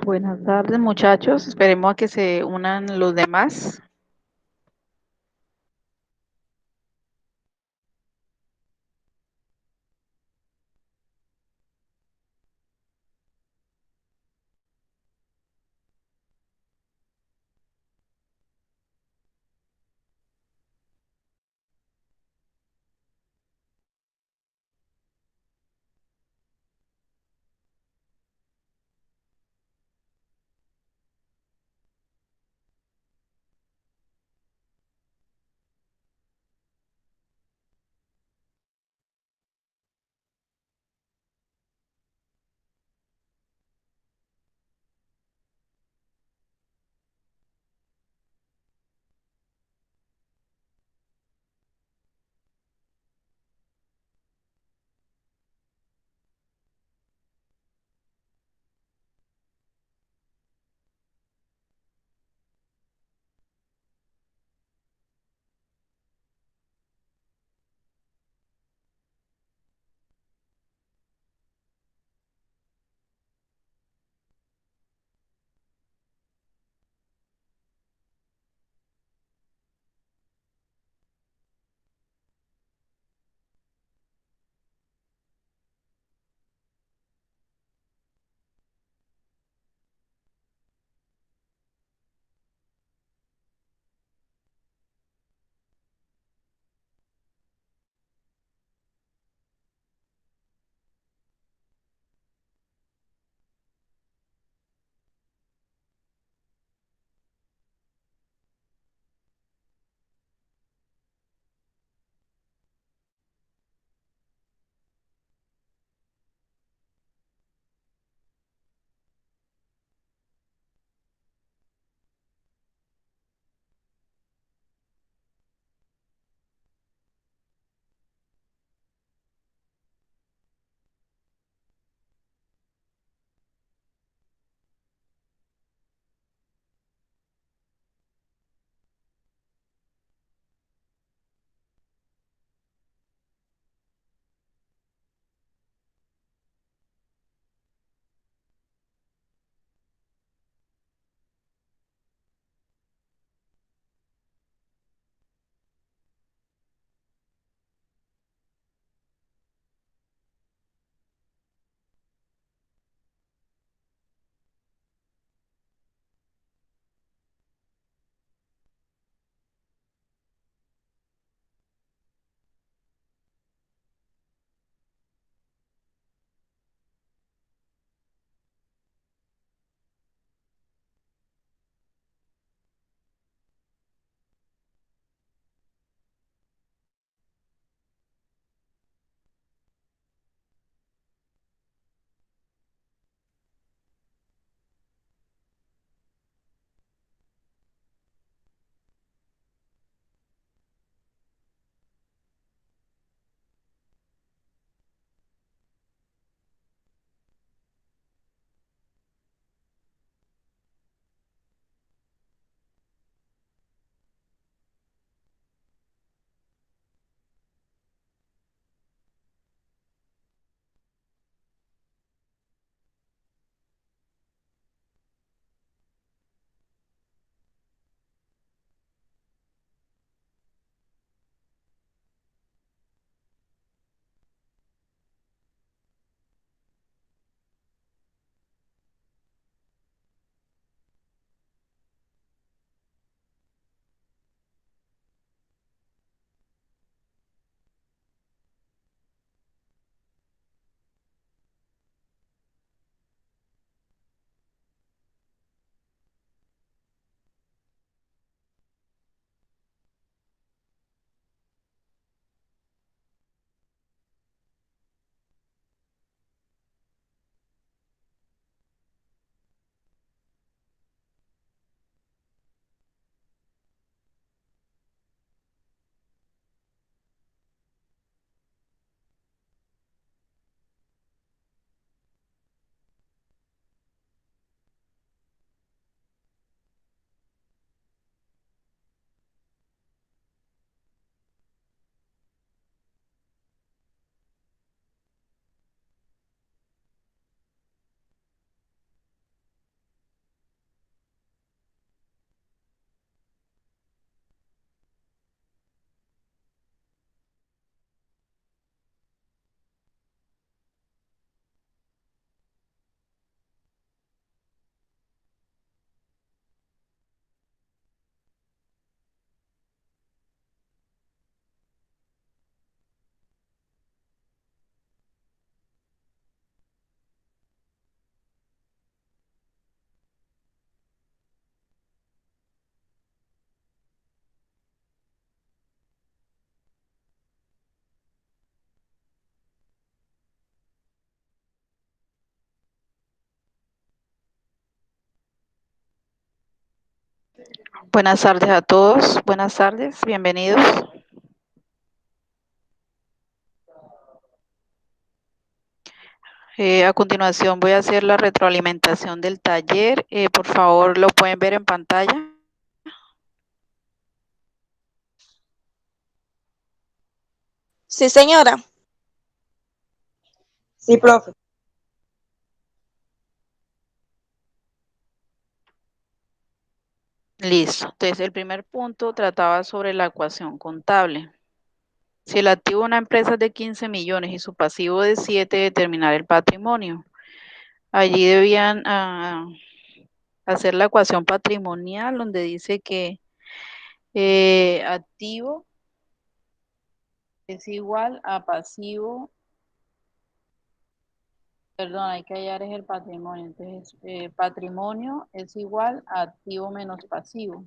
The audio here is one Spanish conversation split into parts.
Buenas tardes, muchachos. Esperemos a que se unan los demás. Buenas tardes a todos. Buenas tardes. Bienvenidos. A continuación voy a hacer la retroalimentación del taller. Por favor, lo pueden ver en pantalla. Sí, señora. Sí, profe. Listo. Entonces, el primer punto trataba sobre la ecuación contable. Si el activo de una empresa es de 15 millones y su pasivo de 7, determinar el patrimonio. Allí debían hacer la ecuación patrimonial donde dice que activo es igual a pasivo, perdón, hay que hallar es el patrimonio. Entonces, patrimonio es igual a activo menos pasivo,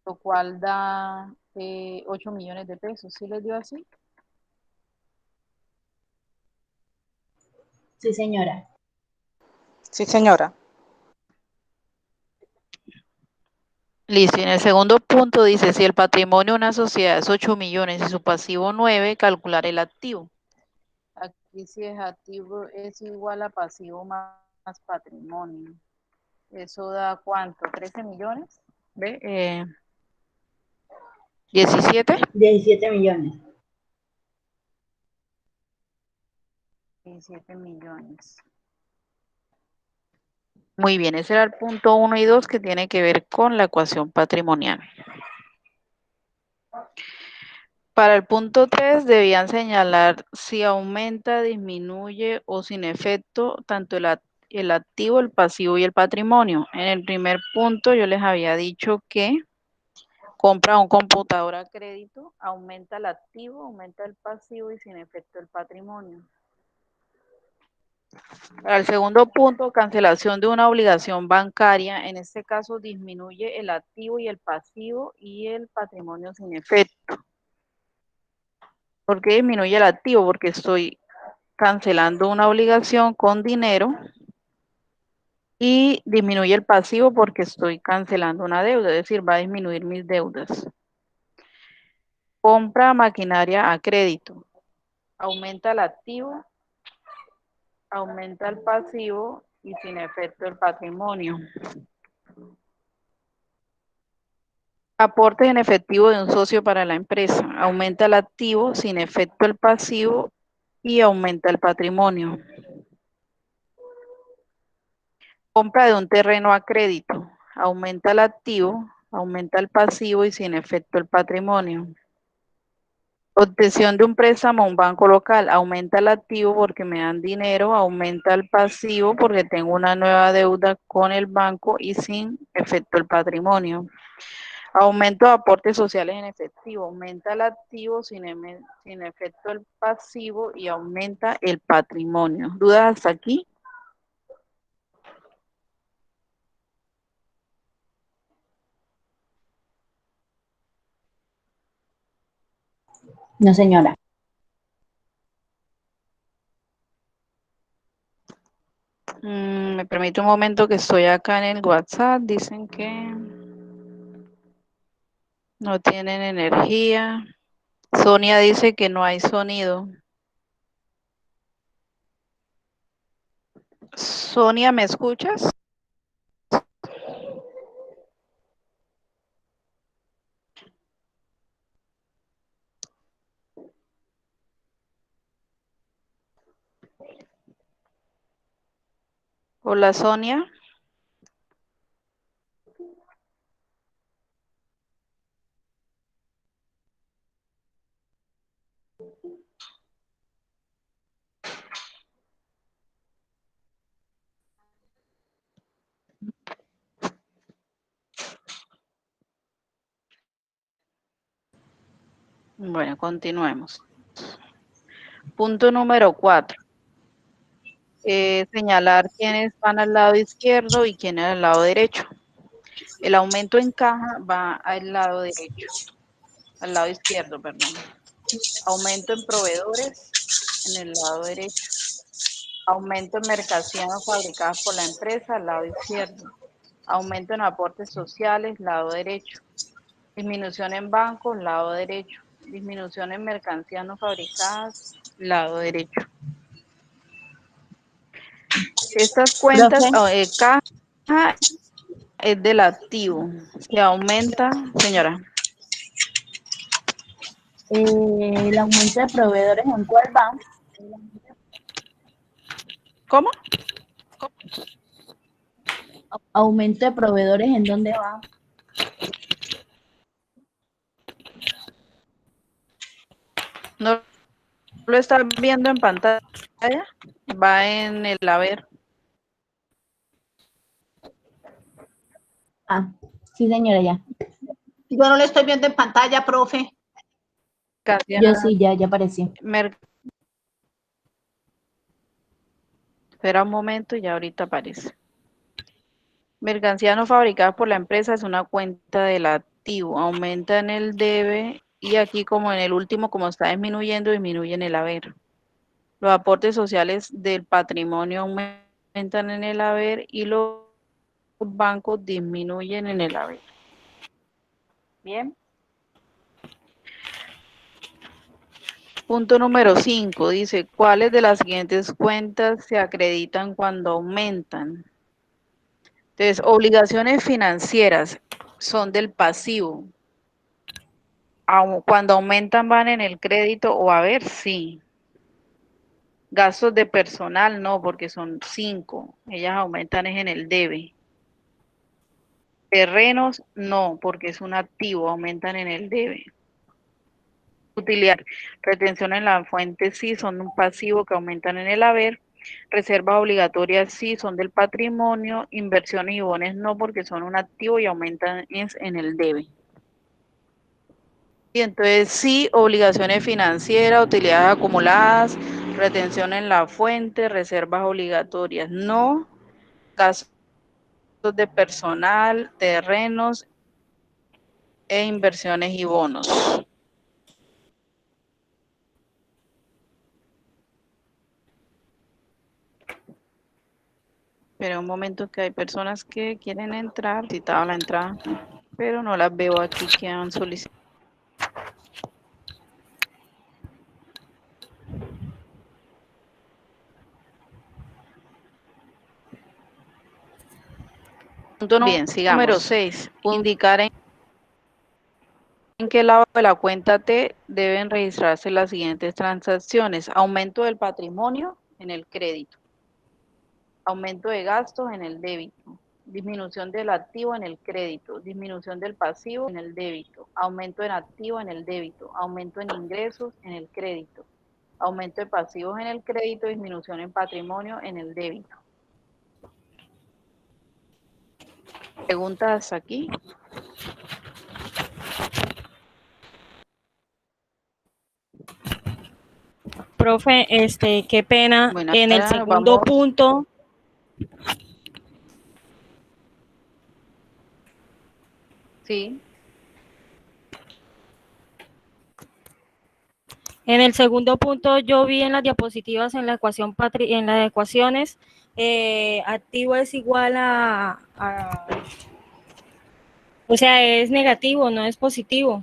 lo cual da 8 millones de pesos. ¿Sí les dio así? Sí, señora. Sí, señora. Listo. Y en el segundo punto dice, si el patrimonio de una sociedad es 8 millones y su pasivo 9, calcular el activo. Aquí si es activo es igual a pasivo más patrimonio. ¿Eso da cuánto? ¿13 millones? ¿Ve? 17. 17 millones. 17 millones. Muy bien, ese era el punto 1 y 2 que tiene que ver con la ecuación patrimonial. Para el punto 3 debían señalar si aumenta, disminuye o sin efecto tanto el activo, el pasivo y el patrimonio. En el primer punto yo les había dicho que compra un computador a crédito, aumenta el activo, aumenta el pasivo y sin efecto el patrimonio. Para el segundo punto, cancelación de una obligación bancaria, en este caso disminuye el activo y el pasivo y el patrimonio sin efecto. ¿Por qué disminuye el activo? Porque estoy cancelando una obligación con dinero y disminuye el pasivo porque estoy cancelando una deuda, es decir, va a disminuir mis deudas. Compra maquinaria a crédito, aumenta el activo, aumenta el pasivo y sin efecto el patrimonio. Aporte en efectivo de un socio para la empresa, aumenta el activo, sin efecto el pasivo y aumenta el patrimonio. Compra de un terreno a crédito, aumenta el activo, aumenta el pasivo y sin efecto el patrimonio. Obtención de un préstamo a un banco local, aumenta el activo porque me dan dinero, aumenta el pasivo porque tengo una nueva deuda con el banco y sin efecto el patrimonio. Aumento de aportes sociales en efectivo, aumenta el activo sin efecto el pasivo y aumenta el patrimonio. ¿Dudas hasta aquí? No, señora. Me permite un momento que estoy acá en el WhatsApp. Dicen que no tienen energía. Sonia dice que no hay sonido. Sonia, ¿me escuchas? Hola, Sonia. Bueno, continuemos. Punto número 4. Señalar quiénes van al lado izquierdo y quiénes al lado derecho. El aumento en caja va al lado derecho, al lado izquierdo, perdón. Aumento en proveedores en el lado derecho. Aumento en mercancías no fabricadas por la empresa al lado izquierdo. Aumento en aportes sociales, lado derecho. Disminución en bancos, lado derecho. Disminución en mercancías no fabricadas, lado derecho. Estas cuentas, Profe, caja es del activo. Si aumenta, señora. El aumento de proveedores en cuál va. ¿Cómo? Aumento de proveedores en dónde va. ¿No lo estás viendo en pantalla? Va en el haber. Ah, sí, señora, ya. yo no le estoy viendo en pantalla, profe. Yo sí, ya apareció. Espera un momento y ya ahorita aparece. Mercancía no fabricada por la empresa es una cuenta del activo. Aumenta en el debe y aquí como en el último, como está disminuyendo, disminuye en el haber. Los aportes sociales del patrimonio aumentan en el haber y los bancos disminuyen en el haber. Bien. Punto número 5 dice, ¿cuáles de las siguientes cuentas se acreditan cuando aumentan? Entonces, obligaciones financieras son del pasivo. Cuando aumentan van en el crédito o a ver, sí. Gastos de personal no, porque son 5. Ellas aumentan es en el debe. Terrenos no, porque es un activo, aumentan en el debe. Utilidad, retención en la fuente sí, son un pasivo que aumentan en el haber. Reservas obligatorias sí, son del patrimonio. Inversiones y bonos no, porque son un activo y aumentan es en el debe. Y entonces sí, obligaciones financieras, utilidades acumuladas, retención en la fuente, reservas obligatorias no, gastos de personal, terrenos e inversiones y bonos. Pero un momento que hay personas que quieren entrar, citaba la entrada, pero no las veo aquí que han solicitado. Bien, sigamos. Número 6. Indicar en qué lado de la cuenta T deben registrarse las siguientes transacciones. Aumento del patrimonio en el crédito. Aumento de gastos en el débito. Disminución del activo en el crédito. Disminución del pasivo en el débito. Aumento en activo en el débito. Aumento en ingresos en el crédito. Aumento de pasivos en el crédito. Disminución en patrimonio en el débito. ¿Preguntas aquí? Profe, qué pena, Bueno, en el ahora segundo vamos. punto, Sí. yo vi en las diapositivas en la ecuación en las ecuaciones, activo es igual o sea, es negativo, no es positivo.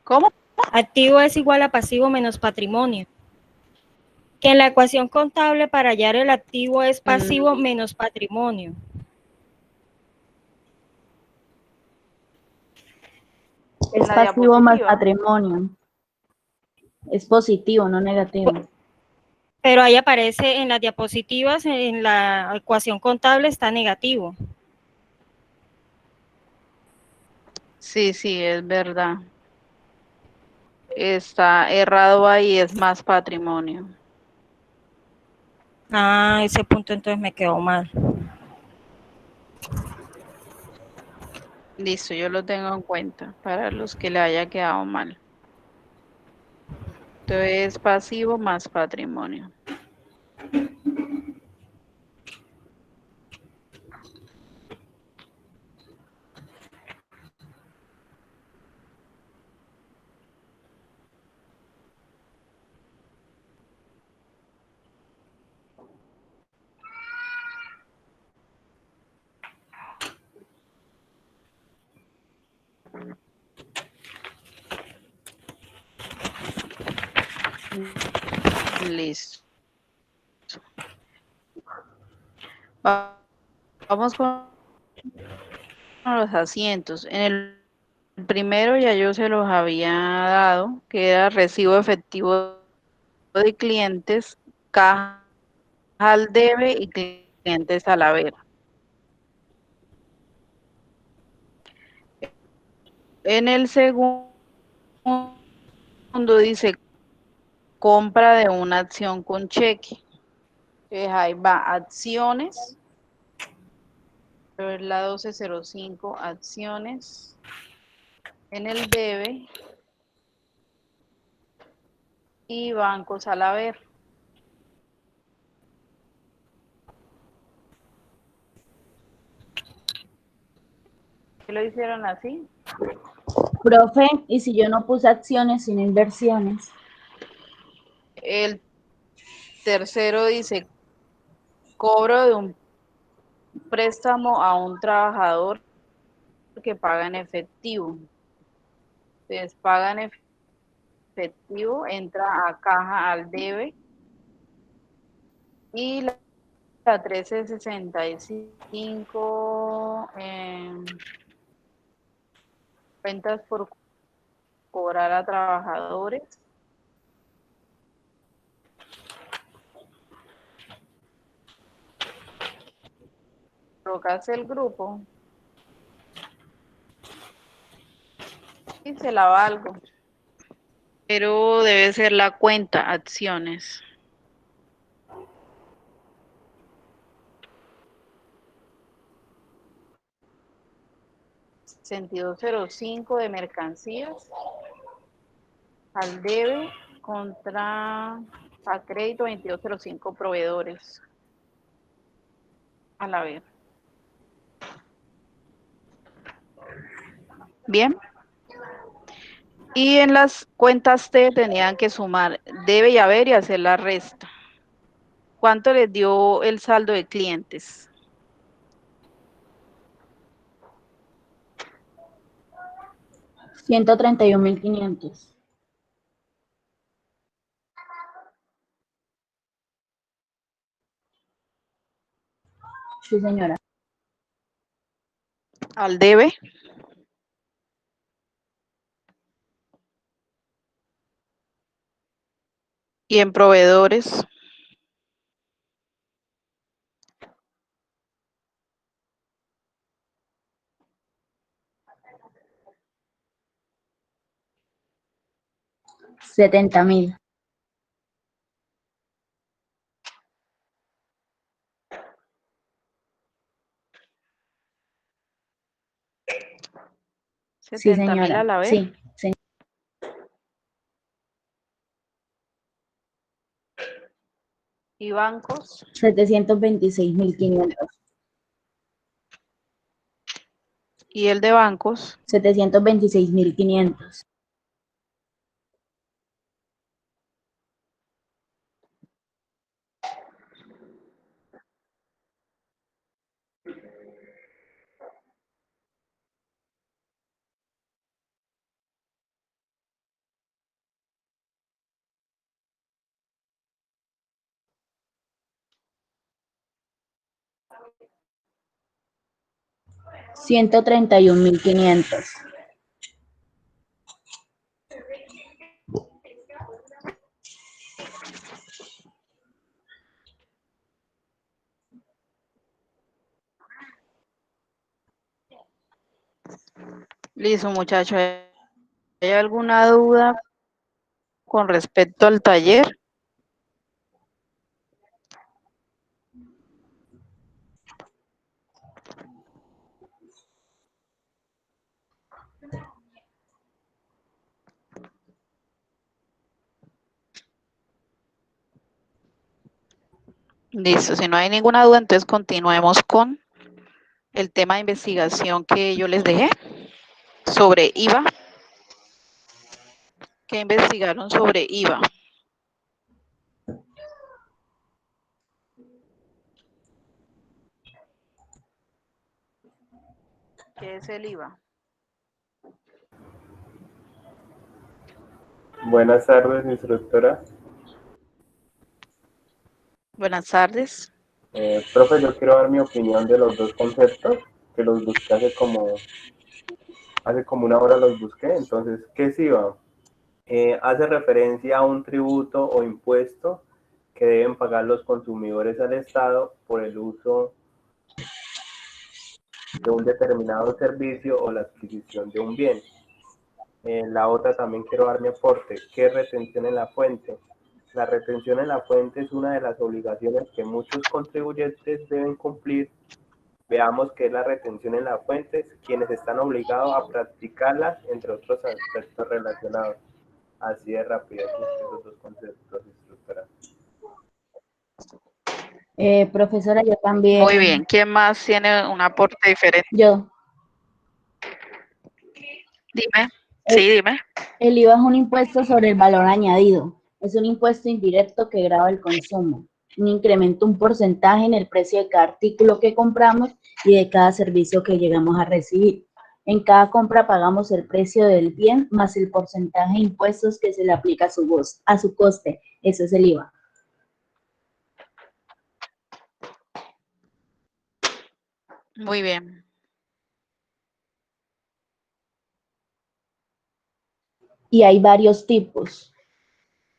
¿Cómo? Activo es igual a pasivo menos patrimonio. Que en la ecuación contable para hallar el activo es pasivo menos patrimonio. Es pasivo más patrimonio. Es positivo, no negativo. Pero ahí aparece en las diapositivas, en la ecuación contable está negativo. Sí, sí, es verdad. Está errado ahí, es más patrimonio. Ah, ese punto entonces me quedó mal. Listo, yo lo tengo en cuenta para los que le haya quedado mal. Entonces, pasivo más patrimonio. Listo. Vamos con los asientos. En el primero ya yo se los había dado, que era recibo efectivo de clientes, caja al debe y clientes al haber. En el segundo dice compra de una acción con cheque. Entonces ahí va acciones. Es la 1205, acciones. En el debe y bancos al haber. ¿Qué lo hicieron así? Profe, ¿y si yo no puse acciones sino inversiones? El tercero dice cobro de un préstamo a un trabajador que paga en efectivo. Entonces paga en efectivo, entra a caja al debe y la 1365 cuentas por cobrar a trabajadores. Colocas el grupo y se la valgo. Pero debe ser la cuenta acciones. Sentido 05 de mercancías al debe contra a crédito 2205 proveedores. A la vez. Bien. Y en las cuentas T tenían que sumar debe y haber y hacer la resta. ¿Cuánto les dio el saldo de clientes? $131.500. Sí, señora. Al debe. Y en proveedores. $70.000. Sí, 70.000 señora. a la vez. Sí, señora. Y bancos. 726.500. Y el de bancos. 726.500. $131.500. Listo, muchachos. ¿Hay alguna duda con respecto al taller? Listo, si no hay ninguna duda, entonces continuemos con el tema de investigación que yo les dejé sobre IVA. ¿Qué investigaron sobre IVA? ¿Qué es el IVA? Buenas tardes, instructora. Buenas tardes. Profe, yo quiero dar mi opinión de los dos conceptos, que los busqué hace como una hora los busqué. Entonces, ¿qué es IVA? Hace referencia a un tributo o impuesto que deben pagar los consumidores al Estado por el uso de un determinado servicio o la adquisición de un bien. La otra también quiero dar mi aporte. ¿Qué es retención en la fuente? La retención en la fuente es una de las obligaciones que muchos contribuyentes deben cumplir. Veamos qué es la retención en la fuente, quienes están obligados a practicarla, entre otros aspectos relacionados. Así de rápido, esos dos conceptos, instructora. Profesora, yo también. Muy bien. ¿Quién más tiene un aporte diferente? Yo. Dime. Sí, dime. El IVA es un impuesto sobre el valor añadido. Es un impuesto indirecto que grava el consumo. Un incremento, un porcentaje en el precio de cada artículo que compramos y de cada servicio que llegamos a recibir. En cada compra pagamos el precio del bien más el porcentaje de impuestos que se le aplica a su coste. Eso es el IVA. Muy bien. Y hay varios tipos,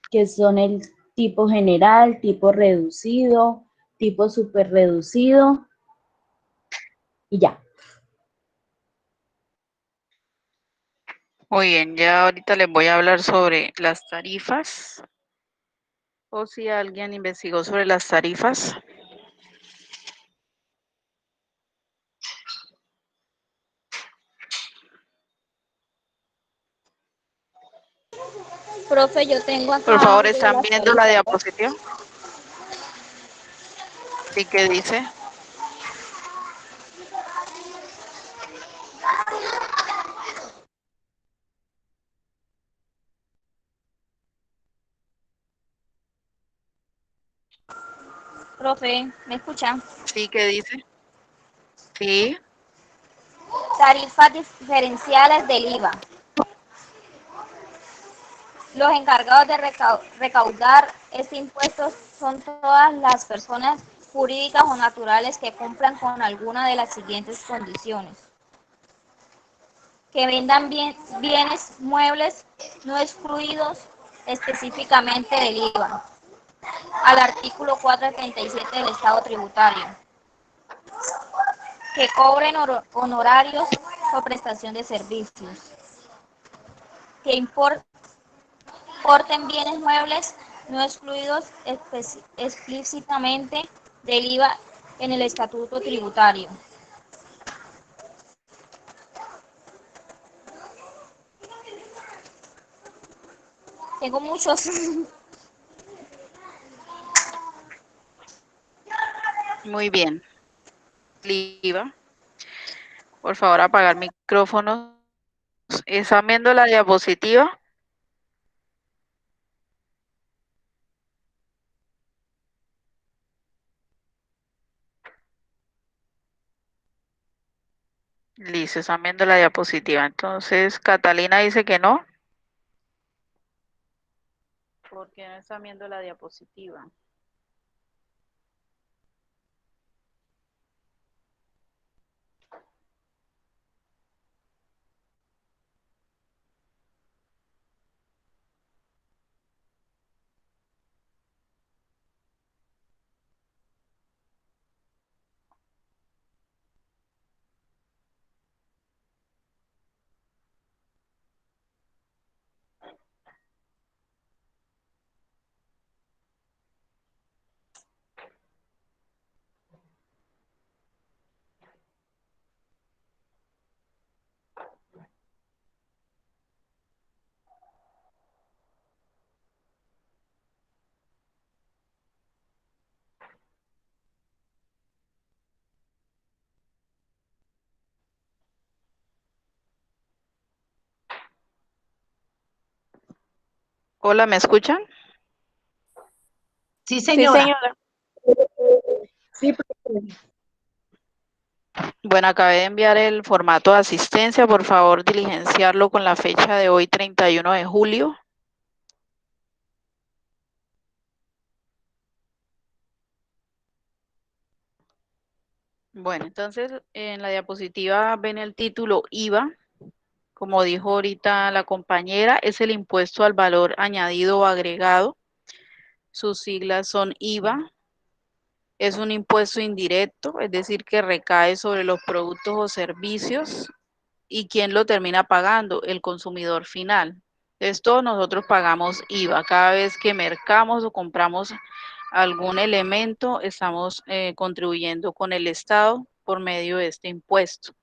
que son el tipo general, tipo reducido, tipo super reducido y ya. Muy bien, ya ahorita les voy a hablar sobre las tarifas. O si alguien investigó sobre las tarifas. Profe, yo tengo acá Por favor, algo de ¿están las viendo la tarifas. diapositiva? Sí, ¿qué dice? Profe, ¿me escuchan? Sí, ¿qué dice? Sí. Tarifas diferenciales del IVA. Los encargados de recaudar este impuesto son todas las personas jurídicas o naturales que cumplan con alguna de las siguientes condiciones. Que vendan bienes muebles no excluidos específicamente del IVA, al artículo 437 del Estado Tributario. Que cobren honorarios o prestación de servicios. Que importen bienes muebles no excluidos explícitamente del IVA en el estatuto tributario. Tengo muchos. Muy bien. IVA. Por favor, apagar micrófonos. ¿Están viendo la diapositiva? Listo, están viendo la diapositiva. Entonces, Catalina dice que no. ¿Por qué no están viendo la diapositiva? Hola, ¿me escuchan? Sí, señora. Sí, Bueno, acabé de enviar el formato de asistencia. Por favor, diligenciarlo con la fecha de hoy, 31 de julio. Bueno, entonces en la diapositiva ven el título IVA. Como dijo ahorita la compañera, es el impuesto al valor añadido o agregado. Sus siglas son IVA. Es un impuesto indirecto, es decir, que recae sobre los productos o servicios. ¿Y quién lo termina pagando? El consumidor final. Esto nosotros pagamos IVA. Cada vez que mercamos o compramos algún elemento, estamos contribuyendo con el Estado por medio de este impuesto.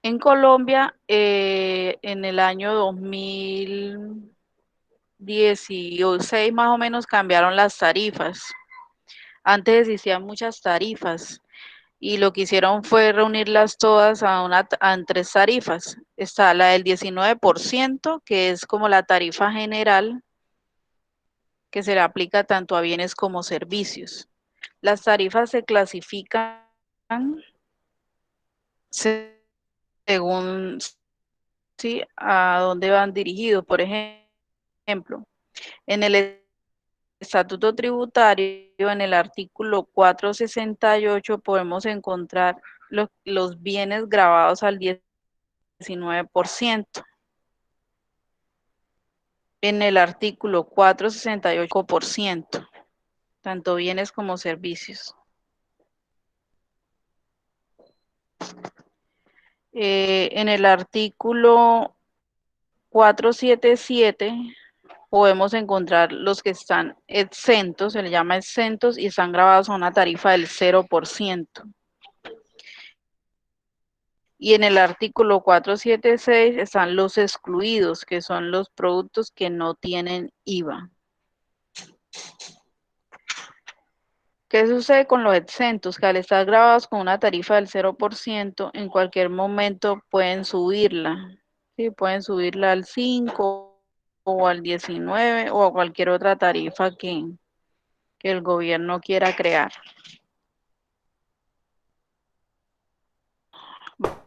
En Colombia, en el año 2016 más o menos cambiaron las tarifas. Antes existían muchas tarifas y lo que hicieron fue reunirlas todas en tres tarifas. Está la del 19%, que es como la tarifa general, que se le aplica tanto a bienes como servicios. Las tarifas se clasifican según ¿sí? a dónde van dirigidos. Por ejemplo, en el Estatuto Tributario, en el artículo 468, podemos encontrar los bienes grabados al 19%. En el artículo 468, 5%, tanto bienes como servicios. En el artículo 477 podemos encontrar los que están exentos, se le llama exentos, y están grabados a una tarifa del 0%. Y en el artículo 476 están los excluidos, que son los productos que no tienen IVA. ¿Qué sucede con los exentos? Que al estar grabados con una tarifa del 0%, en cualquier momento pueden subirla. ¿Sí? Pueden subirla al 5 o al 19 o a cualquier otra tarifa que el gobierno quiera crear.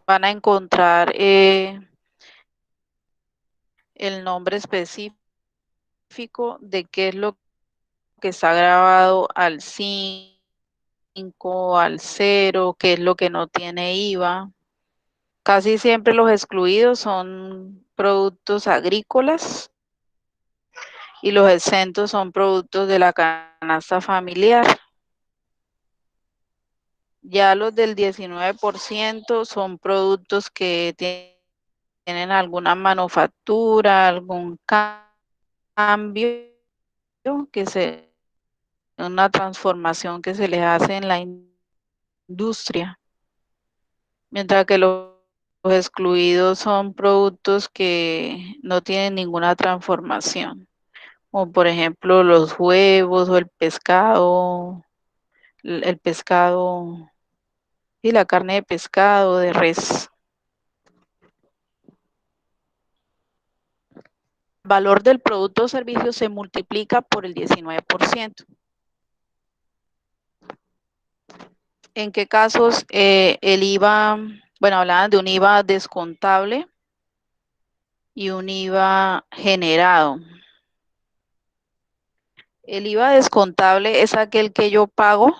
Van a encontrar el nombre específico de qué es lo que está grabado al 5, al 0, qué es lo que no tiene IVA. Casi siempre los excluidos son productos agrícolas y los exentos son productos de la canasta familiar. Ya los del 19% son productos que tienen alguna manufactura, algún cambio, una transformación que se les hace en la industria. Mientras que los excluidos son productos que no tienen ninguna transformación, como por ejemplo los huevos o el pescado y la carne de pescado, de res. El valor del producto o servicio se multiplica por el 19%. ¿En qué casos el IVA, bueno, hablaban de un IVA descontable y un IVA generado? El IVA descontable es aquel que yo pago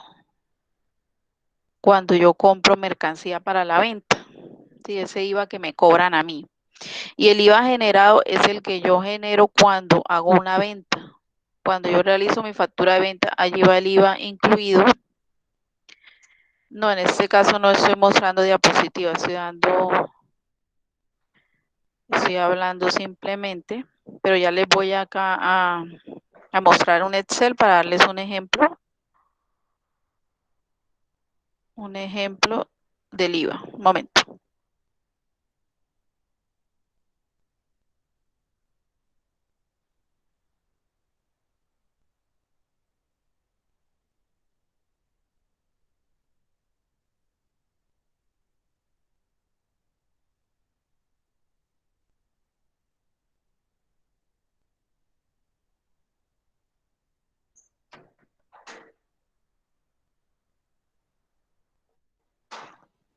cuando yo compro mercancía para la venta. Sí, ese IVA que me cobran a mí. Y el IVA generado es el que yo genero cuando hago una venta. Cuando yo realizo mi factura de venta, allí va el IVA incluido. No, en este caso no estoy mostrando diapositivas, estoy hablando simplemente, pero ya les voy acá a mostrar un Excel para darles un ejemplo. Un ejemplo del IVA. Un momento.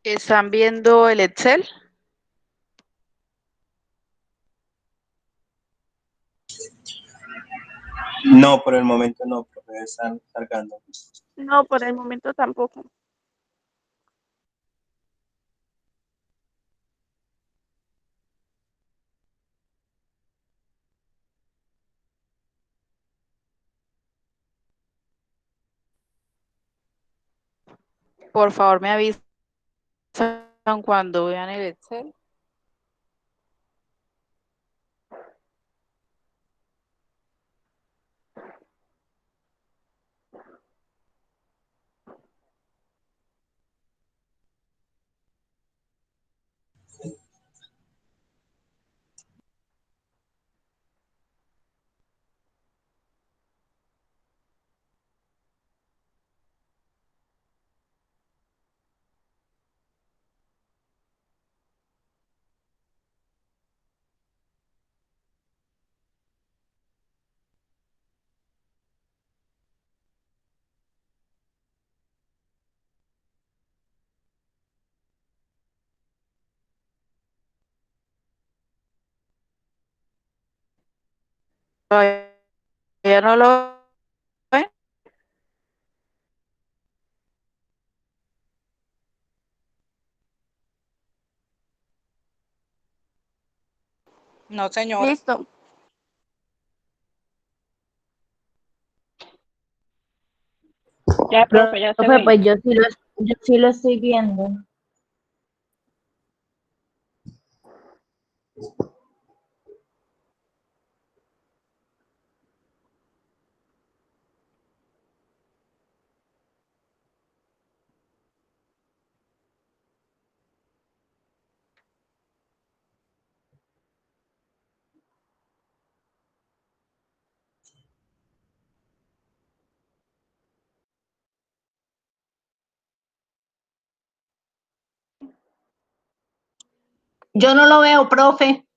¿Están viendo el Excel? No, por el momento no, porque están cargando. No, por el momento tampoco. Por favor, me avisan cuando vean el Excel. ¿Todavía no lo ven? No, señor. Listo. Ya, profe, ya se Profe, ve. pues yo sí lo estoy viendo. Yo no lo veo, profe.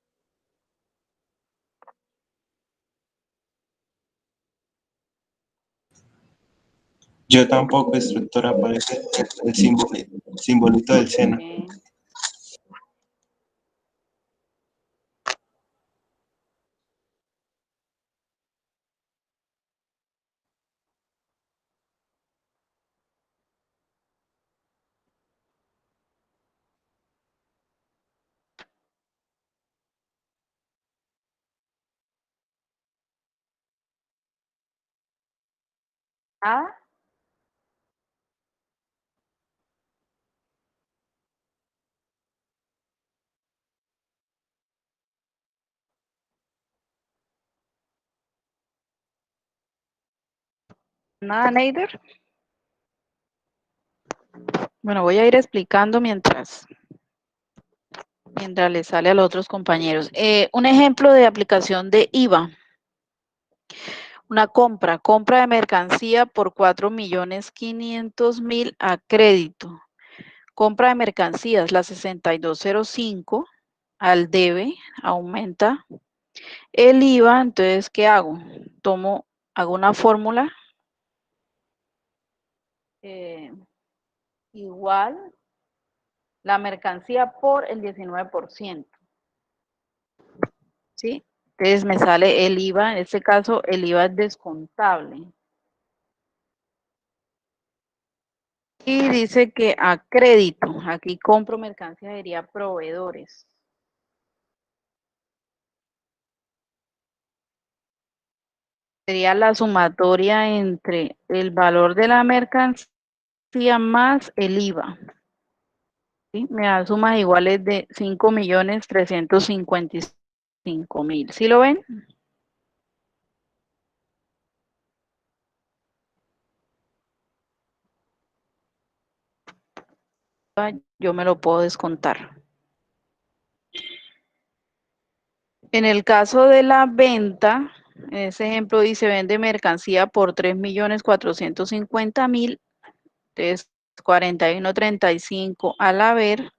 Yo tampoco, instructora, aparece el simbolito del seno. Ah, nada, Neider. Bueno, voy a ir explicando mientras le sale a los otros compañeros. Un ejemplo de aplicación de IVA. Una compra de mercancía por 4.500.000 a crédito. Compra de mercancías, la 6205 al debe, aumenta el IVA. Entonces, ¿qué hago? Hago una fórmula igual la mercancía por el 19%. ¿Sí? Entonces me sale el IVA, en este caso el IVA es descontable. Y dice que a crédito, aquí compro mercancía, diría proveedores. Sería la sumatoria entre el valor de la mercancía más el IVA. ¿Sí? Me da sumas iguales de 5.355.000. ¿Sí lo ven? Yo me lo puedo descontar. En el caso de la venta, en ese ejemplo dice vende mercancía por 3.450.000, entonces 41.35 al haber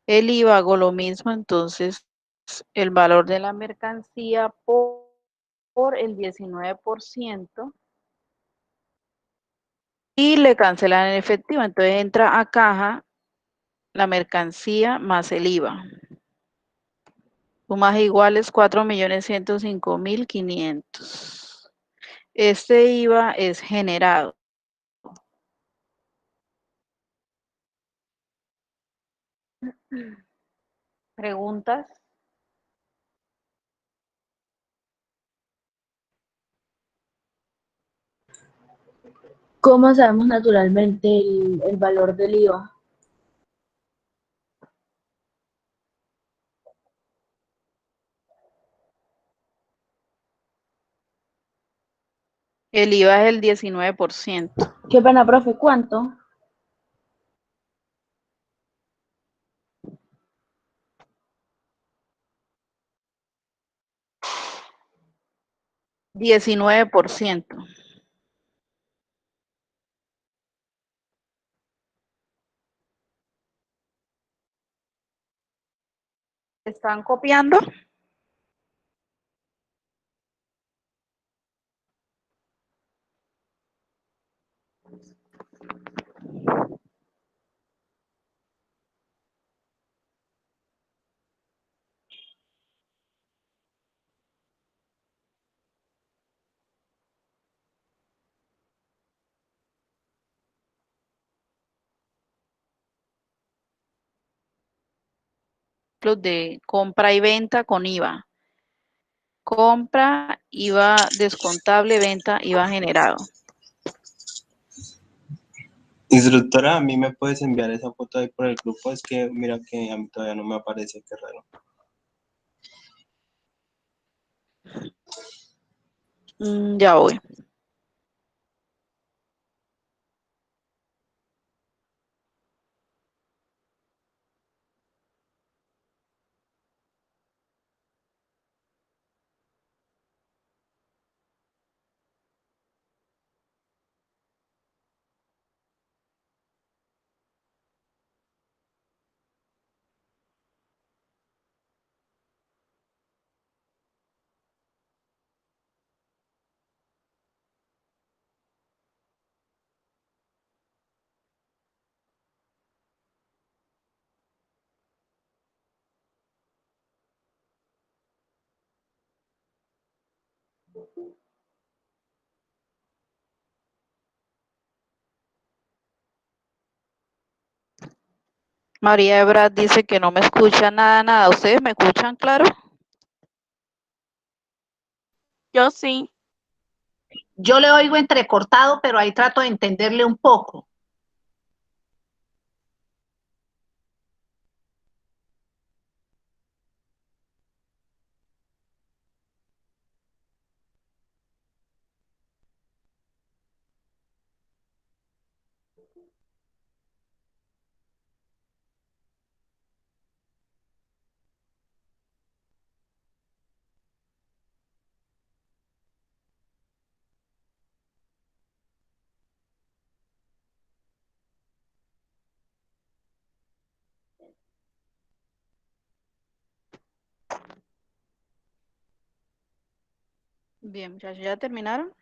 el IVA, hago lo mismo, entonces el valor de la mercancía por el 19% y le cancelan el efectivo, entonces entra a caja la mercancía más el IVA. Sumas iguales 4.105.500. Este IVA es generado. ¿Preguntas? ¿Cómo sabemos naturalmente el valor del IVA? El IVA es el 19%. ¿Qué pena, profe? ¿Cuánto? 19%. ¿Están copiando? Los de compra y venta con IVA. Compra, IVA descontable, venta, IVA generado. Instructora, a mí me puedes enviar esa foto ahí por el grupo. Es que mira que a mí todavía no me aparece, qué raro. Ya voy. María Ebrard dice que no me escucha nada. ¿Ustedes me escuchan claro? Yo sí. Yo le oigo entrecortado, pero ahí trato de entenderle un poco. Bien, muchachos, ¿ya terminaron?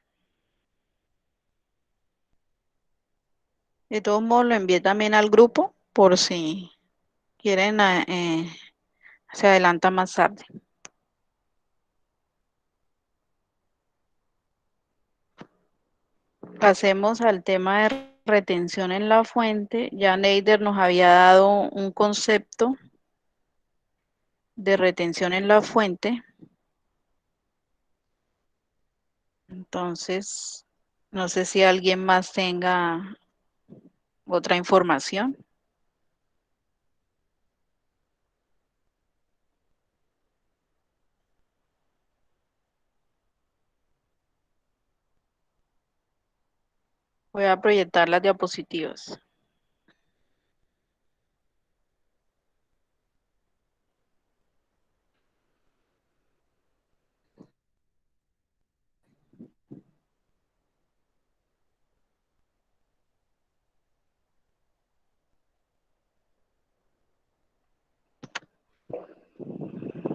De todos modos, lo envié también al grupo por si quieren, se adelanta más tarde. Pasemos al tema de retención en la fuente. Ya Neider nos había dado un concepto de retención en la fuente. Entonces, no sé si alguien más tenga otra información. Voy a proyectar las diapositivas.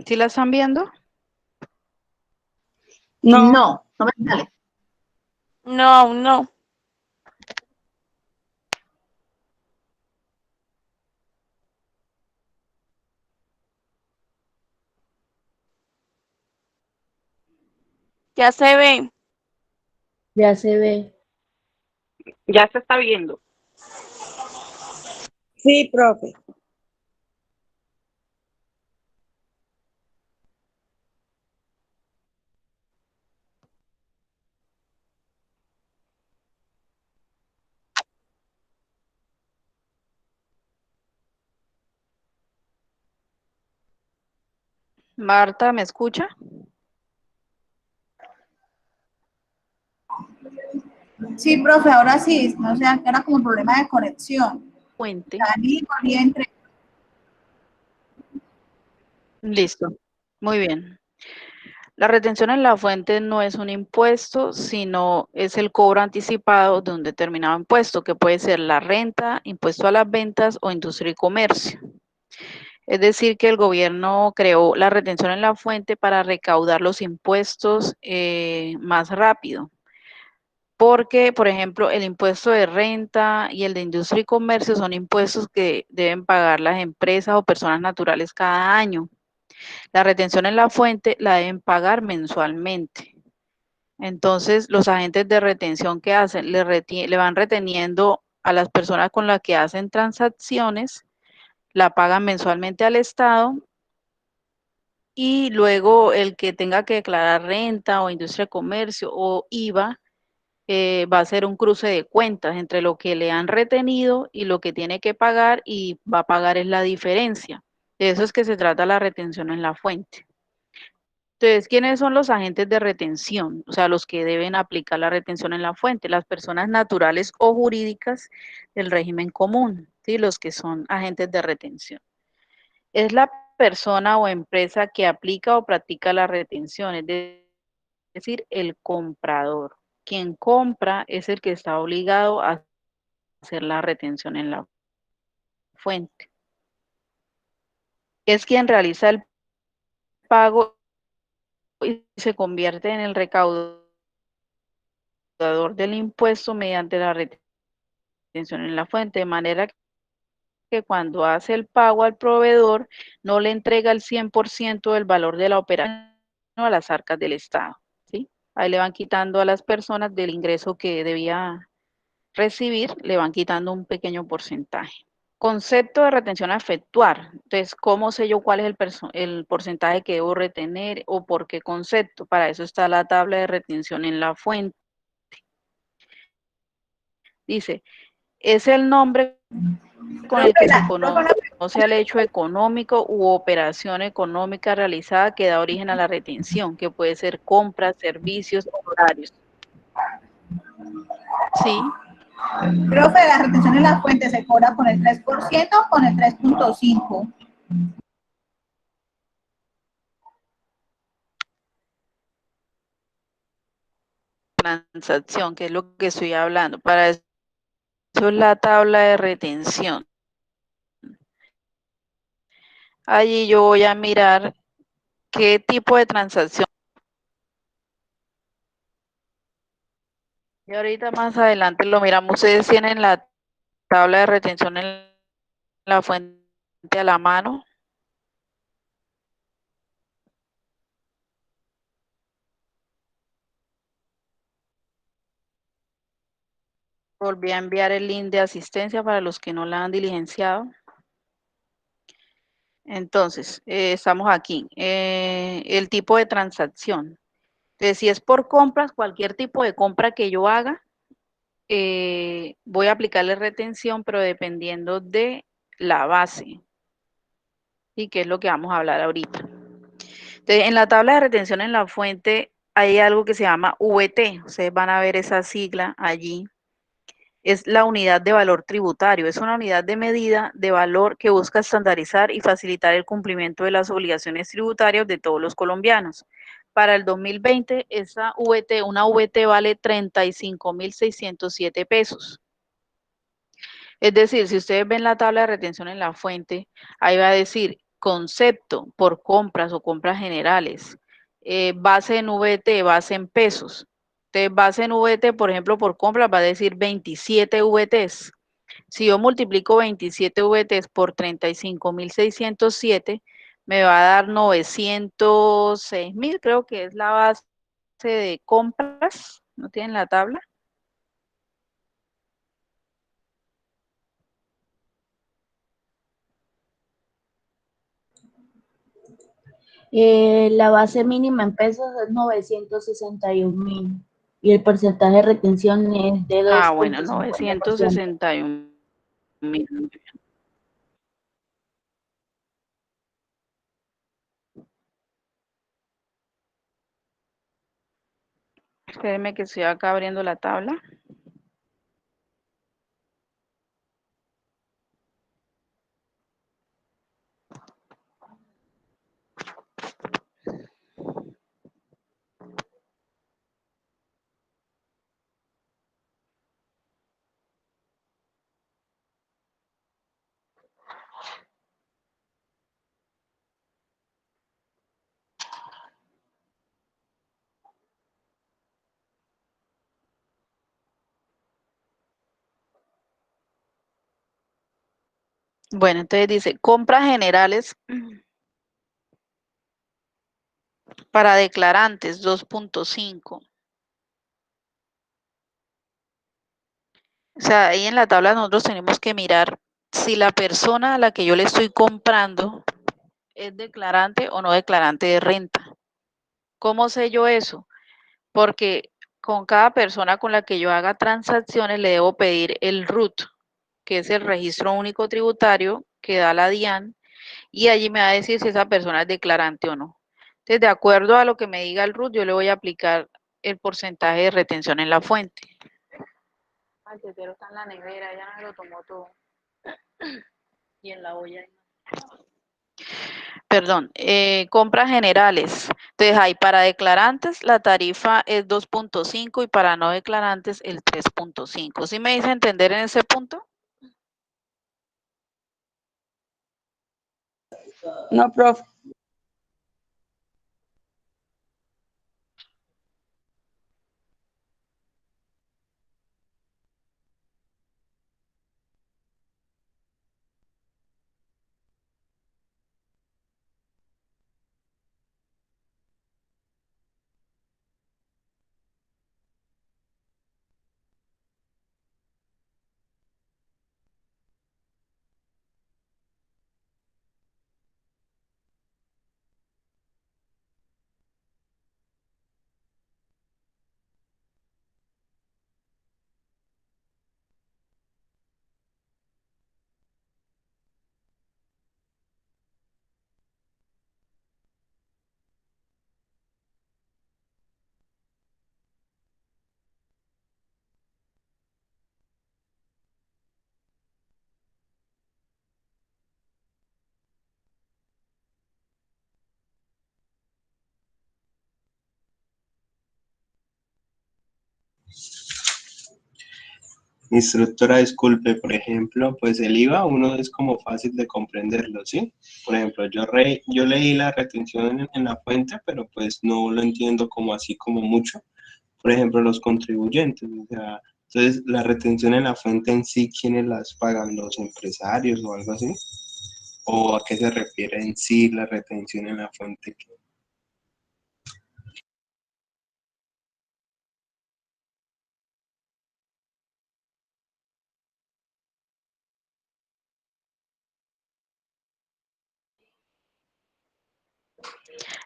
¿Sí la están viendo? No, No me sale. no, no. Ya se ve. Ya se ve. Ya se está viendo. Sí, profe. Marta, ¿me escucha? Sí, profe, ahora sí, no sé, que era como un problema de conexión. Fuente. Salí, volví a entrar. Listo. Muy bien. La retención en la fuente no es un impuesto, sino es el cobro anticipado de un determinado impuesto, que puede ser la renta, impuesto a las ventas o industria y comercio. Es decir, que el gobierno creó la retención en la fuente para recaudar los impuestos más rápido. Porque, por ejemplo, el impuesto de renta y el de industria y comercio son impuestos que deben pagar las empresas o personas naturales cada año. La retención en la fuente la deben pagar mensualmente. Entonces, los agentes de retención que hacen, le van reteniendo a las personas con las que hacen transacciones, la pagan mensualmente al Estado y luego el que tenga que declarar renta o industria de comercio o IVA, va a ser un cruce de cuentas entre lo que le han retenido y lo que tiene que pagar y va a pagar es la diferencia. De eso es que se trata la retención en la fuente. Entonces, ¿quiénes son los agentes de retención? O sea, los que deben aplicar la retención en la fuente, las personas naturales o jurídicas del régimen común, ¿sí? Los que son agentes de retención. Es la persona o empresa que aplica o practica la retención, es decir, el comprador. Quien compra es el que está obligado a hacer la retención en la fuente. Es quien realiza el pago y se convierte en el recaudador del impuesto mediante la retención en la fuente, de manera que cuando hace el pago al proveedor no le entrega el 100% del valor de la operación a las arcas del Estado, ¿sí? Ahí le van quitando a las personas del ingreso que debía recibir, le van quitando un pequeño porcentaje. Concepto de retención a efectuar. Entonces, ¿cómo sé yo cuál es el porcentaje que debo retener o por qué concepto? Para eso está la tabla de retención en la fuente. Dice, es el nombre con el que se conoce al hecho económico u operación económica realizada que da origen a la retención, que puede ser compras, servicios, horarios. Sí. Profe, la retención en la fuente se cobra con el 3% o con el 3.5%. Transacción, que es lo que estoy hablando. Para eso es la tabla de retención. Allí yo voy a mirar qué tipo de transacción. Y ahorita más adelante lo miramos. Ustedes tienen la tabla de retención en la fuente a la mano. Volví a enviar el link de asistencia para los que no la han diligenciado. Entonces, estamos aquí. El tipo de transacción. Entonces, si es por compras, cualquier tipo de compra que yo haga, voy a aplicarle retención, pero dependiendo de la base. Y qué es lo que vamos a hablar ahorita. Entonces, en la tabla de retención en la fuente hay algo que se llama VT. Ustedes van a ver esa sigla allí. Es la unidad de valor tributario. Es una unidad de medida de valor que busca estandarizar y facilitar el cumplimiento de las obligaciones tributarias de todos los colombianos. Para el 2020, una VT vale 35.607 pesos. Es decir, si ustedes ven la tabla de retención en la fuente, ahí va a decir concepto por compras o compras generales, base en VT, base en pesos. Entonces, base en VT, por ejemplo, por compras va a decir 27 VTs. Si yo multiplico 27 VTs por 35.607, me va a dar 906.000, creo que es la base de compras. ¿No tienen la tabla? La base mínima en pesos es 961.000 y el porcentaje de retención es de 2.50%. Bueno, 961.000. Espérenme que estoy acá abriendo la tabla. Bueno, entonces dice, compras generales para declarantes 2.5. O sea, ahí en la tabla nosotros tenemos que mirar si la persona a la que yo le estoy comprando es declarante o no declarante de renta. ¿Cómo sé yo eso? Porque con cada persona con la que yo haga transacciones le debo pedir el RUT, que es el registro único tributario que da la DIAN, y allí me va a decir si esa persona es declarante o no. Entonces, de acuerdo a lo que me diga el RUT, yo le voy a aplicar el porcentaje de retención en la fuente. El tetero está en la nevera, ya no lo tomó todo. Y en la olla. Perdón, compras generales. Entonces, hay para declarantes la tarifa es 2.5 y para no declarantes el 3.5. ¿Sí me dice entender en ese punto? No, profe. Instructora, disculpe, por ejemplo, pues el IVA uno es como fácil de comprenderlo, ¿sí? Por ejemplo, yo leí la retención en la fuente, pero pues no lo entiendo como así como mucho. Por ejemplo, los contribuyentes, o sea, entonces la retención en la fuente en sí, ¿quiénes las pagan? ¿Los empresarios o algo así? ¿O a qué se refiere en sí la retención en la fuente?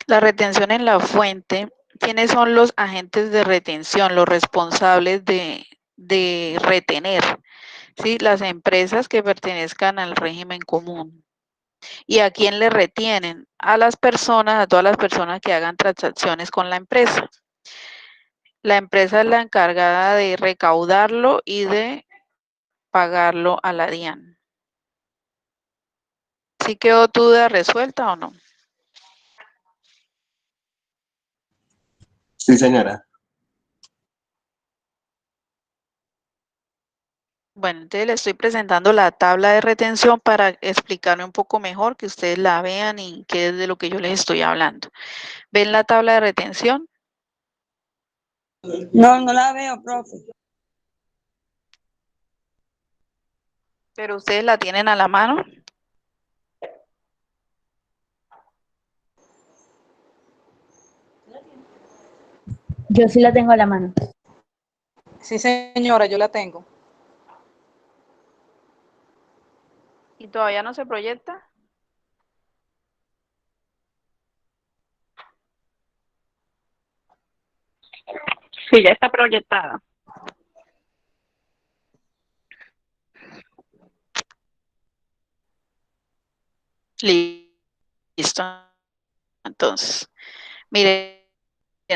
La retención en la fuente, ¿quiénes son los agentes de retención, los responsables de retener? ¿Sí? Las empresas que pertenezcan al régimen común. ¿Y a quién le retienen? A las personas, a todas las personas que hagan transacciones con la empresa. La empresa es la encargada de recaudarlo y de pagarlo a la DIAN. ¿Sí quedó tu duda resuelta o no? Sí, señora. Bueno, entonces le estoy presentando la tabla de retención para explicarme un poco mejor, que ustedes la vean y qué es de lo que yo les estoy hablando. ¿Ven la tabla de retención? No, no la veo, profe. Pero ustedes la tienen a la mano. Yo sí la tengo a la mano. Sí, señora, yo la tengo. ¿Y todavía no se proyecta? Sí, ya está proyectada. Listo. Entonces, miren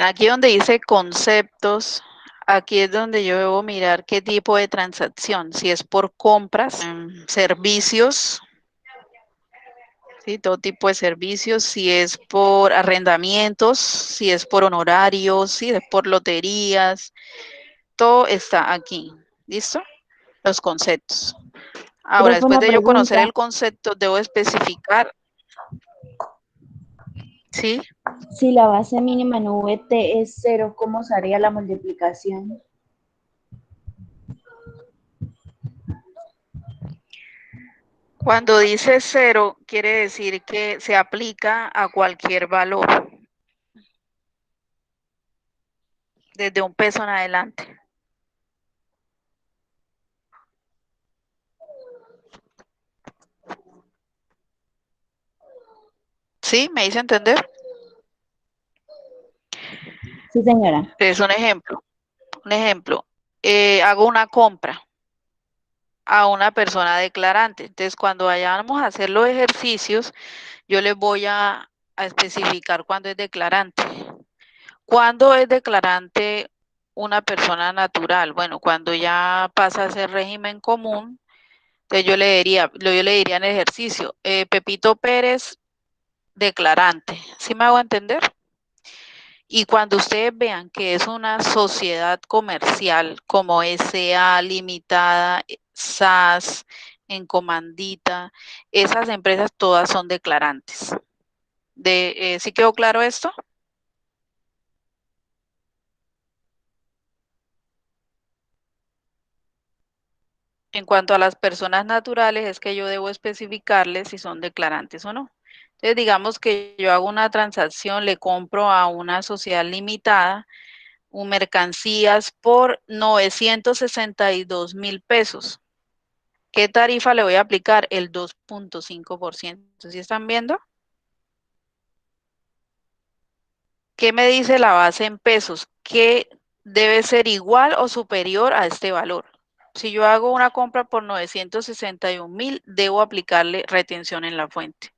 aquí donde dice conceptos, aquí es donde yo debo mirar qué tipo de transacción, si es por compras, servicios, ¿sí? Todo tipo de servicios, si es por arrendamientos, si es por honorarios, si es por loterías, todo está aquí, ¿listo? Los conceptos. Ahora, Profe, después una de yo conocer pregunta. el concepto, debo especificar, ¿sí? Si la base mínima en VT es 0, ¿cómo se haría la multiplicación? Cuando dice 0, quiere decir que se aplica a cualquier valor, desde un peso en adelante. ¿Sí? ¿Me hice entender? Sí, señora. Es un ejemplo. Un ejemplo. Hago una compra a una persona declarante. Entonces, cuando vayamos a hacer los ejercicios, yo les voy a especificar cuándo es declarante. ¿Cuándo es declarante una persona natural? Bueno, cuando ya pasa a ser régimen común, entonces yo le diría en el ejercicio, Pepito Pérez, declarante. ¿Sí me hago entender? Y cuando ustedes vean que es una sociedad comercial como SA Limitada, SAS, Encomandita, esas empresas todas son declarantes. ¿Sí quedó claro esto? En cuanto a las personas naturales, es que yo debo especificarles si son declarantes o no. Entonces, digamos que yo hago una transacción, le compro a una sociedad limitada mercancías por 962,000 pesos. ¿Qué tarifa le voy a aplicar? El 2.5%. ¿Sí están viendo? ¿Qué me dice la base en pesos? Que debe ser igual o superior a este valor. Si yo hago una compra por 961,000, debo aplicarle retención en la fuente.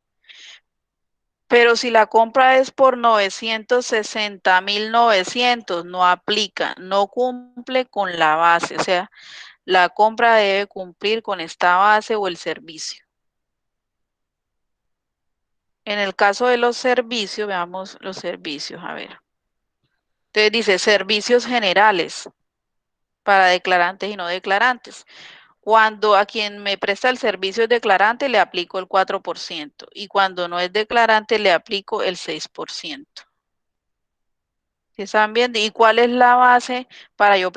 Pero si la compra es por 960,900, no aplica, no cumple con la base. O sea, la compra debe cumplir con esta base o el servicio. En el caso de los servicios, veamos los servicios, a ver. Entonces dice servicios generales para declarantes y no declarantes. Cuando a quien me presta el servicio es declarante, le aplico el 4%. Y cuando no es declarante, le aplico el 6%. ¿Sí están viendo? ¿Y cuál es la base para yo